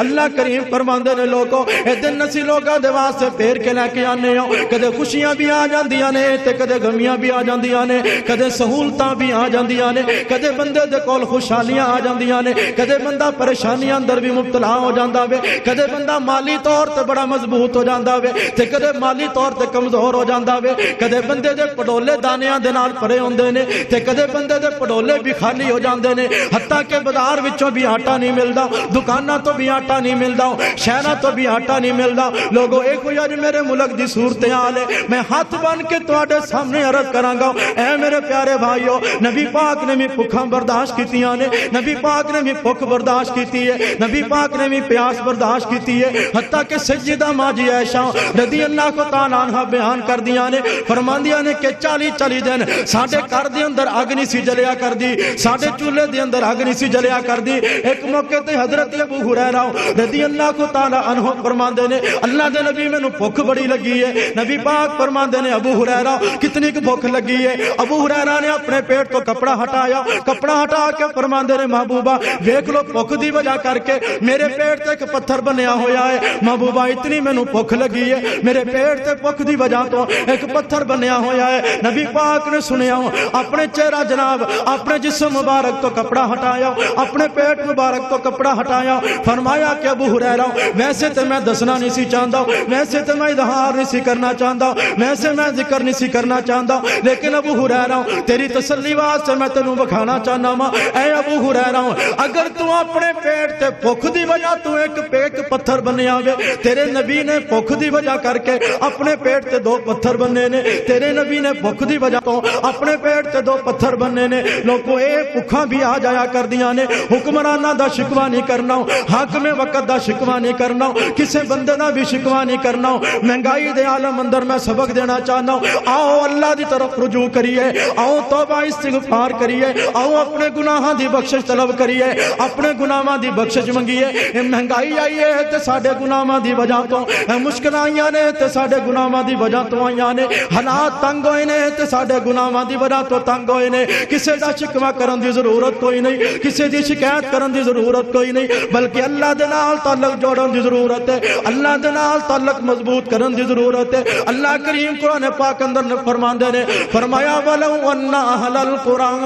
A: اللہ کریم فرماندے نے لوگو اے دن اسی لوگاں دے واسطے پھیر کے لے کے آنے ہو کدے خوشیاں بھی آ جاندیاں نے تے کدے غمیاں بھی آ جاندیاں نے کدے سہولتاں بھی آ جاندیاں نے کدے بندے دے کول خوشحالیاں آ جاندیاں نے کدے بندہ پریشانیاں اندر بھی مبتلا ہو جاندا وے کدے بندہ مالی طور تے بڑا مضبوط ہو جاندا وے تے کدے مالی طور تے کمزور ہو جاندا وے کدے بندے دے پڈولے دانیاں دے نال بھرے ہوندے نے تے کدے بندے دے پڈولے بھی خالی ہو جاندے نے حتیٰ کہ بازار وچوں بھی آٹا نہیں ملدا دکاناں تو بھی آٹا نہیں ملدا شہراں تو بھی آٹا نہیں ملدا لوگو اے کوئی اج میرے ملک دی صورتحال ہے میں ہاتھ بن کے تواڈے سامنے عرض کراں گا اے میرے پیارے بھائیو نبی پاک نے بھی بھوکاں برداشت کیتیاں نے نبی پاک نے بھی بھوک برداشت کیتی ہے نبی پاک نے بھی پیاس برداشت کیتی ہے حتیٰ کہ سیدہ ماں جی عائشہ رضی اللہ تعالیٰ عنہ بیان کر دیاں نے فرماندیاں نے کہ 40 دن ساڈے گھر دے اندر اگ نہیں سی جلیا کر دی ساڈے چولہے دے اندر اگ نہیں سی جلیا کر دی ایک موقع تے حضرت ابو ہریرہ رضی اللہ تعالیٰ عنہ فرماندے نے اللہ دے نبی مینوں بھوک بڑی لگی ہے نبی پاک فرماندے نے ابو ہریرہ کتنی کہ بھوک لگی ہے ابو ہریرہ نے اپنے پیٹ تو کپڑا ہٹایا کپڑا ہٹا کے فرماندے نے محبوبہ دیکھ لو بھوک دی وجہ کر کے میرے پیٹ تے ایک پتھر بنیا ہویا ہے محبوبہ اتنی مینوں بھوک لگی ہے میرے پیٹ تے بھوک دی وجہ تو ایک پتھر بنیا ہویا ہے نبی پاک نے سنیا اپنے چہرہ جناب اپنے جسم مبارک تو کپڑا ہٹایا اپنے پیٹ مبارک تو کپڑا ہٹایا فرمایا کہ ابو ہریرہ ویسے تے میں دسنا نہیں سی چاہندا ویسے تے میں اظہار نہیں سی کرنا چاہندا ویسے میں ذکر نہیں سی کرنا چاہندا لیکن ابو ہریرہ تیری تسلی واسطے میں تینوں بکھانا چاہنا وا اے ابو ہریرہ اگر تو اپنے پیٹ تے بھوک دی وجہ تو ایک پتھر بنیا وے تیرے نبی نے بھوک دی وجہ کر کے اپنے پیٹ تے 2 پتھر بننے نے تیرے نبی نے بھوک دی وجہ تو اپنے پیٹ تے 2 پتھر بننے نے لوگوں اے بھوکاں بھی آ جایا کر دیاں نے حکمراناں دا شکوہ نہیں کرنا حاکم وقت دا شکوہ نہیں کرنا کسے بندے دا بھی شکوہ نہیں کرنا مہنگائی دے عالم اندر میں سبق دینا چاہنا آؤ اللہ دی طرف رجوع کریے آؤ توبہ استغفار کریے آؤ اپنے گناہاں دی بخشش طلب کریے اپنے گناہاں دی بخشش منگیے مہنگائی آئی ہے تے ساڈے گناہاں دی وجہ تو مشکل آئیاں نے تے ساڈے گناہاں دی وجہ تو آئیاں نے حالات تنگ ہوئے نے تے ساڈے گناہاں دی وجہ تو تنگ ہوئے نے کسے دا شکوہ کرن دی ضرورت کوئی نہیں کسے دی شکایت کرن دی ضرورت کوئی نہیں بلکہ اللہ دے نال تعلق جوڑن دی ضرورت ہے اللہ دے نال تعلق مضبوط کرن دی ضرورت ہے اللہ کریم قرآن پاک اندر فرماندے نے فرمایا وَلَوْ أَنَّ أَهْلَ الْقُرْآنِ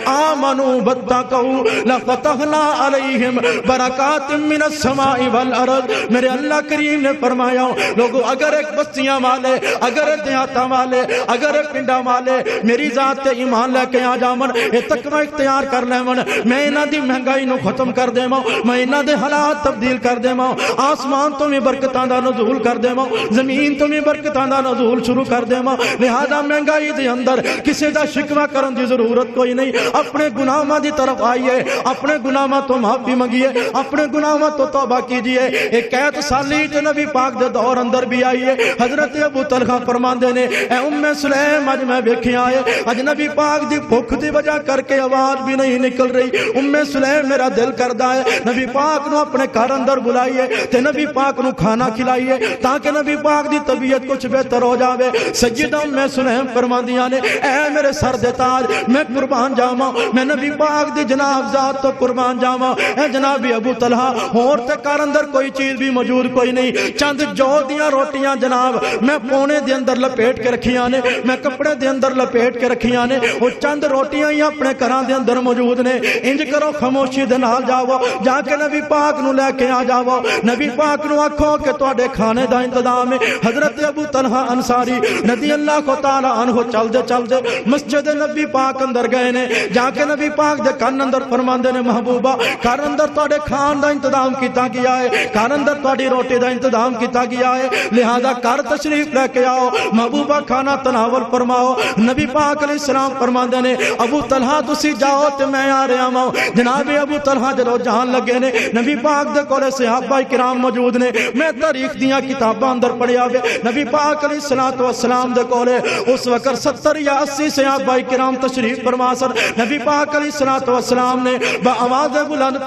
A: آمَنُوا وَاتَّقَوْا لَفَتَحْنَا عَلَيْهِمْ بَرَكَاتٍ مِّنَ السَّمَاءِ وَالْأَرْضِ میرے اللہ کریم نے فرمایا لوگوں اگر ایک بستیاں والے اگر ایک دیہاتاں والے اگر ایک پنڈاں والے میری ذات تے ایمان لے کے آ جاون اے تقوی اختیار کر لیون میں انہاں دی مہنگائی نو ختم کر دیواں میں انہاں دے حالات تبدیل کر دیواں آسمان تو بھی برکتاں دا نزول کر دیواں زمین تو بھی برکتاں دا نزول شروع کر دیواں لہذا مہنگائی دے اندر کسے دا شکوہ کرن دی ضرورت کوئی نہیں اپنے گناہاں دی طرف آئیے اپنے گناہاں تو معافی منگیے اپنے گناہاں تو توبہ کیجئے ایک قید سالی تے نبی پاک دے دور اندر بھی آئیے حضرت ابو طلحہ فرماندے نے اے ام سلیم اج میں ویکھیا ہے اج نبی پاک دی بھوک دی وجہ کر کے آواز بھی نہیں نکل رہی ام سلیم میرا دل کردا ہے نبی پاک نو اپنے گھر اندر بلائیے تے نبی پاک نو کھانا کھلائیے تاکہ نبی پاک دی طبیعت کچھ بہتر ہو جاوے سیدہ ام سلیم فرماندیاں نے اے میرے سر دے تاج میں قربان جاواں میں نبی پاک دی جناب ذات تو قربان جاواں اے جناب ابو طلحہ اور تے گھر اندر کوئی چیز بھی موجود کوئی نہیں چند جو دیاں روٹیاں جناب میں پونے دے اندر لپیٹ کے رکھیاں نے میں کپڑے دے اندر لپیٹ کے رکھیاں نے وہ چند روٹیاں ہی اپنے گھراں دے اندر موجود نے انج کرو خاموشی دے نال جاؤ جا کے نبی پاک نو لے کے آ جاؤ نبی پاک نو آکھو کہ تواڈے کھانے دا انتظام ہے حضرت ابو طلحہ انصاری رضی اللہ تعالی عنہ چل دے مسجد نبی پاک اندر گئے نے جا کے نبی پاک دے کان اندر فرماندے نے محبوبہ گھر اندر تواڈے کھان دا انتظام کیتا گیا ہے گھر اندر تواڈی روٹی دا انتظام کیتا گیا ہے لہذا گھر تشریف لے کے آؤ محبوبہ کھانا تناول فرماؤ نبی پاک علیہ السلام فرماندے نے ابو طلحہ تسی جاؤ جاؤ تے میں آ رہا ہوں۔ جناب ابو طلحہ جدوں جان لگے نے نبی پاک دے کولے صحابہ کرام موجود نے، میں تاریخ دیاں کتاباں اندر پڑھیا وے نبی پاک علیہ الصلوۃ والسلام دے کولے اس وقت 70 یا 80 صحابہ کرام تشریف فرما سن۔ نبی پاک علیہ الصلوۃ والسلام نے بآواز بلند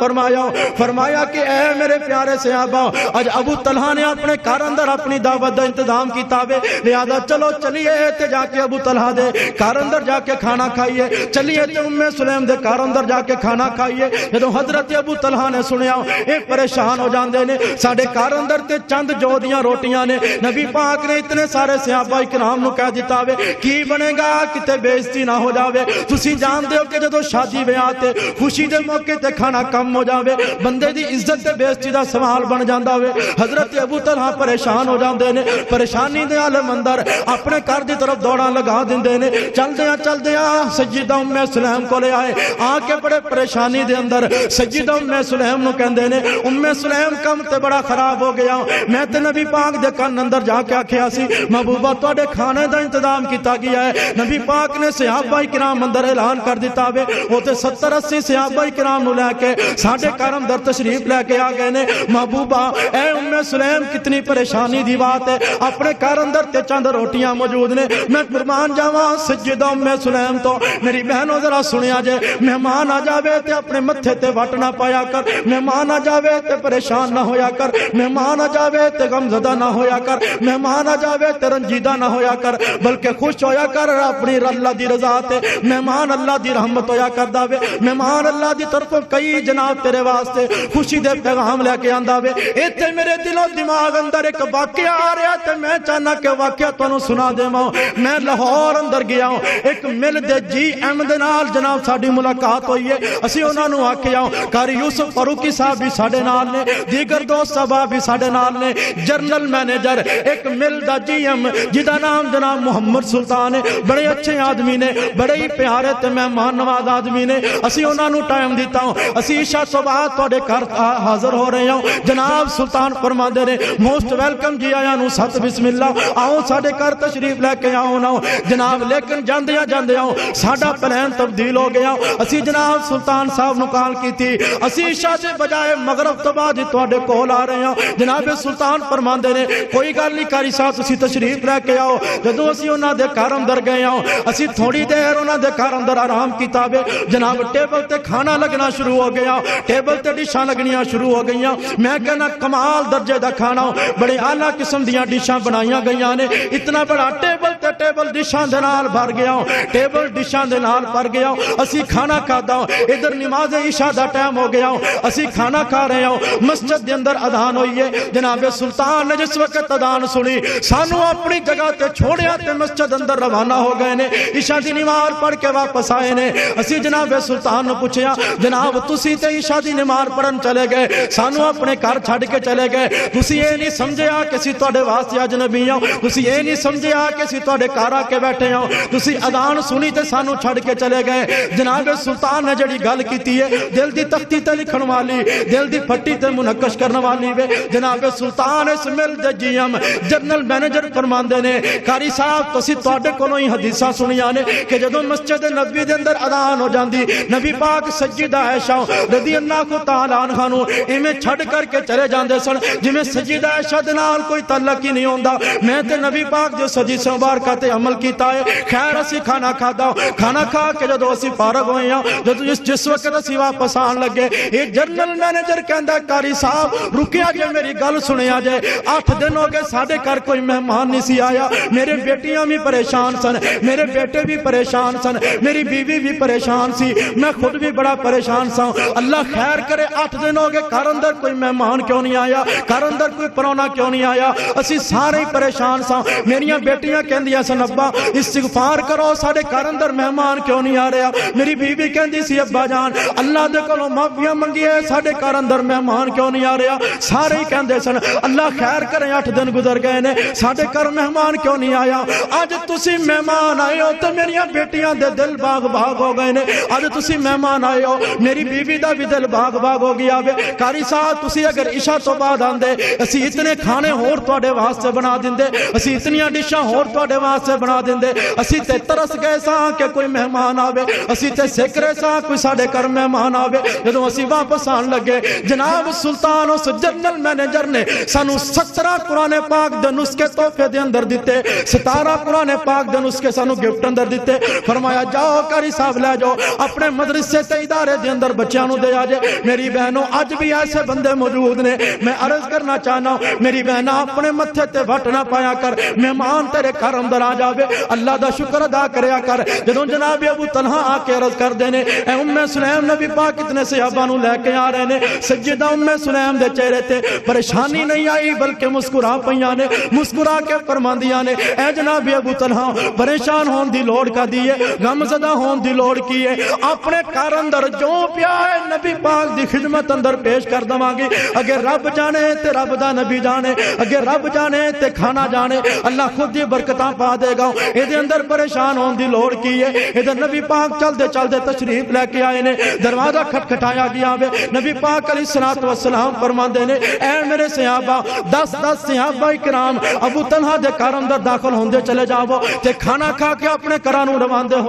A: فرمایا کہ اے میرے پیارے صحابہ، اج ابو طلحہ نے اپنے گھر اندر اپنی دعوت دا انتظام کیتا وے، لہذا چلو چلیے تے جا کے ابو طلحہ دے گھر اندر جا کے کھانا کھائیے، چلیے تے ام سلیم دے گھر اندر جا کے کھانا کھائیے۔ جدوں حضرت ابو طلحہ نے سنیا اے پریشان ہو جاندے نے، ساڈے گھر اندر تے چند جو دیاں روٹیاں نے، نبی پاک نے اتنے سارے صحابہ کرام نو کہہ دیتا وے کی بنے گا کتے بے عزتی نہ ہو جاوے۔ تسی جاندے ہو کہ جدوں شادی بیاہ تے خوشی دے موقع تے کھانا کم ہو جاوے بندے دی عزت تے بے عزتی دا سوال بن جاندا وے۔ حضرت ابو طلحہ پریشان ہو جاندے نے، پریشانی دے عالم اندر اپنے گھر دی طرف دوڑاں لگا دیندے نے۔ چلدیاں سیدہ ام سلیم کولے آئے، آ کے بڑے پریشانی دے اندر سیدہ ام سلیم نو کہندے نے ام سلیم کم تے بڑا خراب ہو گیا، میں تے نبی پاک دے کن اندر جا کے آکھیا سی محبوبہ تواڈے کھانے دا انتظام کیتا گیا ہے۔ نبی پاک نے صحابہ کرام اندر اعلان کر دیتا وے، او تے 70-80 صحابہ کرام نو لے کے ساڈے گھر اندر تشریف لے کے آ گئے نے۔ محبوبہ اے ام سلیم کتنی پریشانی دی بات ہے، اپنے گھر اندر تے چند روٹیاں موجود نے، میں قربان جاواں سیدہ ام سلیم تو میری بہنوں ذرا سنیا جے، مہمان آ جاوے تے اپنے متھے تے وٹ نہ پایا کر، مہمان آ جاوے تے پریشان نہ ہویا کر، مہمان آ جاوے تے غم زدہ نہ ہویا کر، مہمان آ جاوے تے رنجیدہ نہ ہویا کر، بلکہ خوش ہویا کر اپنی اللہ دی رضا تے۔ مہمان اللہ دی رحمت ہویا کر داوے، مہمان اللہ دی طرف کئی جناب تیرے واسطے خوشی دے پیغام لے کے آندا وے۔ ایتھے میرے دل و دماغ اندر ایک واقعہ آ رہا تے میں چاہنا کہ واقعہ تانوں سنا دیواں۔ میں لاہور اندر گیا ہوں، ایک مل دے جی ایم دے نال جناب ساڈی ملاقات ہوئی ہے، اسی انہاں نو آکھیا قاری یوسف فاروقی صاحب بھی ساڈے نال نے، دیگر دوست صاحب بھی ساڈے نال نے، جنرل مینیجر ایک مل دا جی ایم جدا نام جناب محمد سلطان ہے، بڑے اچھے آدمی نے، بڑے ہی پیارے تے مہمان نواز آدمی نے۔ اسی انہاں نو ٹائم دیتا ہوں، اسی عشاء تو بعد تواڈے گھر حاضر ہو رہے ہوں۔ جناب سلطان فرماندے نے موسٹ ویلکم جی آیا نو ست بسم اللہ، آؤ ساڈے گھر تشریف لے کے آؤ نا جناب۔ لیکن جاندیاں ساڈا پلان تبدیل ہو گیا، اسی جناب سلطان صاحب نو کال کی تھی، اسی عشاء سے بجائے مغرب تو بعد تواڈے کول آ رہے ہوں۔ جناب سلطان فرماندے نے کوئی گل نہیں قاری صاحب تسی تشریف لے کے آؤ۔ جدوں اسی انہاں دے گھر اندر گئے ہوں، اسی تھوڑی دیر انہاں دے گھر اندر آرام کیتا وے، جناب ٹیبل تے کھانا لگنا شروع ہو گیا، ٹیبل تے ڈشاں لگنیاں شروع ہو گئیاں۔ میں کہنا کمال درجے دا کھانا، بڑے اعلیٰ قسم دیاں ڈشاں بنائیاں گئیاں نے، اتنا بڑا ٹیبل تے ٹیبل ڈشاں دے نال بھر گیا، ٹیبل ڈشاں دے نال بھر گیا۔ اسی کھانا کھادا، ادھر نماز عشاء دا ٹائم ہو گیا، اسی کھانا کھا رہے ہوں، مسجد دے اندر اذان ہوئی ہے۔ جناب سلطان نے جس وقت اذان سنی سانو اپنی جگہ تے چھوڑیا تے مسجد اندر روانہ ہو گئے نے، عشاء دی نماز پڑھ کے واپس آئے نے۔ اسی جناب سلطان نے پوچھیا جناب تسی تے عشاء دی نماز پڑھن چلے گئے، سانو اپنے گھر چھڈ کے چلے گئے، تسی یہ نہیں سمجھیا کہ اسی تواڈے واسطے اجنبی ہوں، تسی یہ نہیں سمجھیا کہ اسی تواڈے گھر آ کے بیٹھے ہوں، تسی اذان سنی تے سانو چھڈ کے چلے گئے۔ جناب سلطان نے جڑی گل کیتی ہے دل دی تختی تے لکھن والی، دل دی پھٹی تے منقش کرن والی وے۔ جناب سلطان اس مل دے جی ایم جنرل مینیجر فرماندے نے قاری صاحب تسی تواڈے کولوں ہی حدیثاں سنیاں نے کہ جدوں مسجد نبوی دے اندر اذان ہو جاندی نبی پاک سیدہ عائشہ رضی اللہ تعالی عنہا نو ایویں چھڈ کر کے چلے جاندے سن جویں سیدہ عائشہ دے نال کوئی تعلق ہی نہیں ہوندا۔ میں تے نبی پاک جو حدیث مبارکہ تے عمل کیتا ہے۔ خیر اسی کھانا کھادا، کھانا کھا کے جدوں اسی فارغ ہوئے ہاں، جدوں جس وقت اسی واپس آن لگے یہ جنرل مینیجر کہندا قاری صاحب رکیا جے میری گل سنیا جے، 8 دن ہو گئے ساڈے گھر کوئی مہمان نہیں سی آیا، میرے بیٹیاں بھی پریشان سن، میرے بیٹے بھی پریشان سن، میری بیوی بھی پریشان سی، میں خود بھی بڑا پریشان سا۔ اللہ خیر کرے 8 دن ہو گئے گھر اندر کوئی مہمان کیوں نہیں آیا، گھر اندر کوئی پرونا کیوں نہیں آیا، اسی سارے ہی پریشان سا۔ میریاں بیٹیاں کہندیاں سن ابا استغفار کرو ساڈے گھر اندر مہمان کیوں نہیں آ رہا، میری بیوی کہندی سی ابا جان اللہ دے کولوں معافیاں منگی ہے ساڈے گھر اندر مہمان کیوں نہیں آ رہا، سارے ہی کہندے سن اللہ خیر کرے 8 دن گزر گئے نے ساڈے گھر مہمان کیوں نہیں آیا، اج تسی مہمان آئے ہو تے میریاں بیٹیاں دے دل باغ باغ ہو گئے نے، اج تسی مہمان آئے ہو میری بیوی دا بھی دل باغ باغ ہو گیا وے۔ قاری صاحب تسی اگر عشاء تو بعد آندے اسی اتنے کھانے ہور تواڈے واسطے بنا دیندے، اسی اتنیاں ڈشاں ہور تواڈے واسطے بنا دیندے، اسی تے ترس گئے ساں کہ کوئی مہمان آوے، اسی تے تے سکھ رہے سا کوئی ساڑے گھر مہمان آوے جدوں اسی واپس آن لگے جناب سلطان اس جنرل مینیجر نے سانو 17 قرآن پاک دے نسخے تحفے دے اندر دیتے 17 قرآن پاک دے نسخے سانو گفٹ اندر دیتے فرمایا جاؤ قاری صاحب لے جاؤ اپنے مدرسے تے ادارے دے اندر بچیاں نو دے آجے میری بہنوں اج بھی ایسے بندے موجود نے میں عرض کرنا چاہنا ہوں میری بہنہ اپنے متھے تے وٹ نہ پایا کر مہمان تیرے گھر اندر آ جاوے اللہ دا شکر ادا کریا کر جدوں جناب ابو طلحہ آ کے عرض کر دینے اے ام سلیم نبی پاک کتنے صحابہ نو لے کے آ رہے نے سیدہ ام سلیم دے چہرے تے پریشانی نہیں آئی بلکہ مسکرا پئیاں نے مسکرا کے فرماندیاں نے اے جناب ابو طلحہ پریشان ہون دی لوڑ کا دیے غم زدہ ہون دی لوڑ کی ہے اپنے گھر اندر جو پیا ہے نبی پاک دی خدمت اندر پیش کر دواں گی اگر رب جانے تے رب دا نبی جانے اگر رب جانے تے کھانا جانے اللہ خود دی برکتاں پا دے گا اے دے اندر پریشان ہون دی لوڑ کی ہے اے دے نبی پاک چل دے تشریف لے کے آئے نے دروازہ کھٹکھٹایا گیا وے نبی پاک علیہ الصلوۃ والسلام فرماندے نے اے میرے صحابہ 10 صحابہ کرام ابو طلحہ دے گھر اندر داخل ہوندے چلے جاؤ تے کھانا کھا کے اپنے گھراں نوں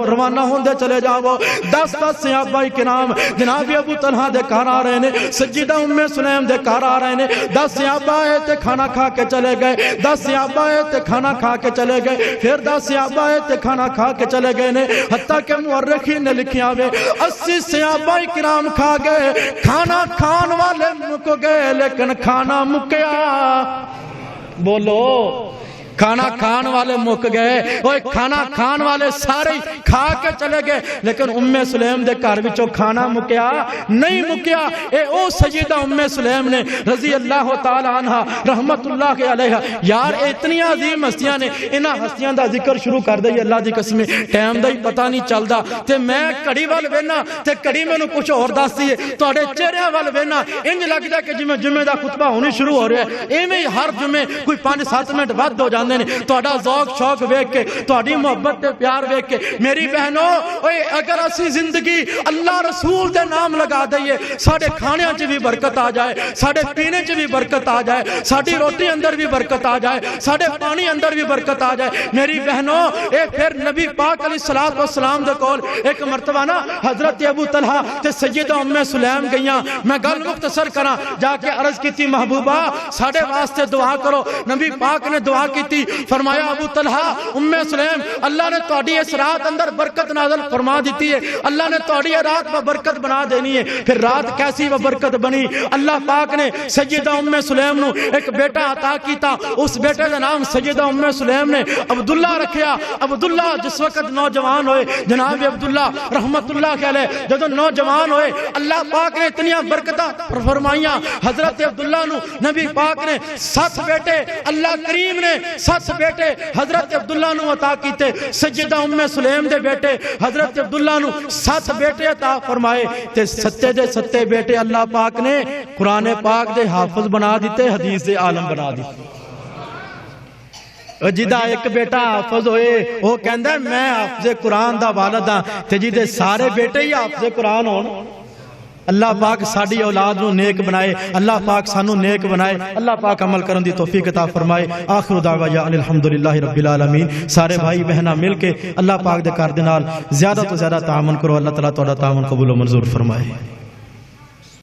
A: روانہ ہوندے چلے جاؤ 10 صحابہ کرام جناب ابو طلحہ دے گھر آ رہے نے سیدہ ام سلیم دے گھر آ رہے نے 10 صحابہ آئے تے کھانا کھا کے چلے گئے 10 صحابہ آئے تے کھانا کھا کے چلے گئے پھر 10 صحابہ آئے تے کھانا کھا کے چلے گئے نے حتیٰ کہ مورخین نے لکھیا ہوئے 80 صحابہ کرام کھا گئے کھانا کھان والے مک گئے لیکن کھانا مکیا بولو کھانا کھان والے مک گئے وہ کھانا کھان والے سارے کھا کے چلے گئے لیکن ام سلیم دے گھر وچوں کھانا مکیا نہیں مکیا اے او سیدہ ام سلیم نے رضی اللہ تعالی عنہ رحمت اللہ علیہ یار اتنی عظیم ہستیاں نے انہاں ہستیاں دا ذکر شروع کر دئی اللہ دی قسم ٹائم دا ہی پتہ نہیں چلدا تے میں گھڑی وال وینا تے گھڑی مینوں کچھ اور دسدی ہے تواڈے چہرے وال وینا انج لگدا کہ جویں جمعے دا خطبہ ہونی شروع ہو رہا ہے ایویں ہی ہر جمعے کوئی 5-7 منٹ ود ہو تہاڈا ذوق شوق ویکھ کے تہاڈی محبت تے پیار ویکھ کے میری بہنوں اوے اگر اسی زندگی اللہ رسول دے نام لگا دئیے ساڈے کھانے وچ بھی برکت آ جائے ساڈے پینے وچ بھی برکت آ جائے ساڈی روٹی اندر بھی برکت آ جائے ساڈے پانی اندر بھی برکت آ جائے میری بہنوں اے پھر نبی پاک علیہ الصلوۃ والسلام دے کول ایک مرتبہ نا حضرت ابو طلحہ تے سیدہ ام سلیم گئیاں میں گل مختصر کراں جا کے عرض کیتی محبوبہ ساڈے واسطے دعا کرو نبی پاک نے دعا کیتی فرمایا ابو طلحہ ام سلیم اللہ نے تہاڈی اس رات اندر برکت نازل فرما دیتی ہے اللہ نے تہاڈی رات میں برکت بنا دینی ہے پھر رات کیسی وہ برکت بنی اللہ پاک نے سیدہ ام سلیم نو ایک بیٹا عطا کیتا اس بیٹے دا نام سیدہ ام سلیم نے عبداللہ رکھیا عبداللہ جس وقت نوجوان ہوئے جناب عبداللہ رحمت اللہ علیہ جدوں نوجوان ہوئے اللہ پاک نے اتنی برکتاں فرمائیاں حضرت عبداللہ نو نبی پاک نے 7 بیٹے اللہ کریم نے 7 بیٹے حضرت عبداللہ نو عطا کیتے سیدہ ام سلیم دے بیٹے حضرت عبداللہ نو 7 بیٹے عطا فرمائے تے 7 دے 7 بیٹے اللہ پاک نے قرآن پاک دے حافظ بنا دیتے حدیث دے عالم بنا دیتے جدہ ایک بیٹا حافظ ہوئے وہ کہندہ ہے میں حافظ قرآن دا والد ہاں تے جدہ سارے بیٹے ہی حافظ قرآن ہون اللہ پاک ساڑی اولاد نو نیک بنائے اللہ پاک سانو نیک بنائے اللہ پاک عمل کرن دی توفیق عطا فرمائے آخر دعویٰ یا الحمدللہ رب العالمین سارے بھائی بہنہ مل کے اللہ پاک دے کار دے نال زیادہ تو زیادہ تعاون کرو اللہ تعالیٰ تعاون قبول و منظور فرمائے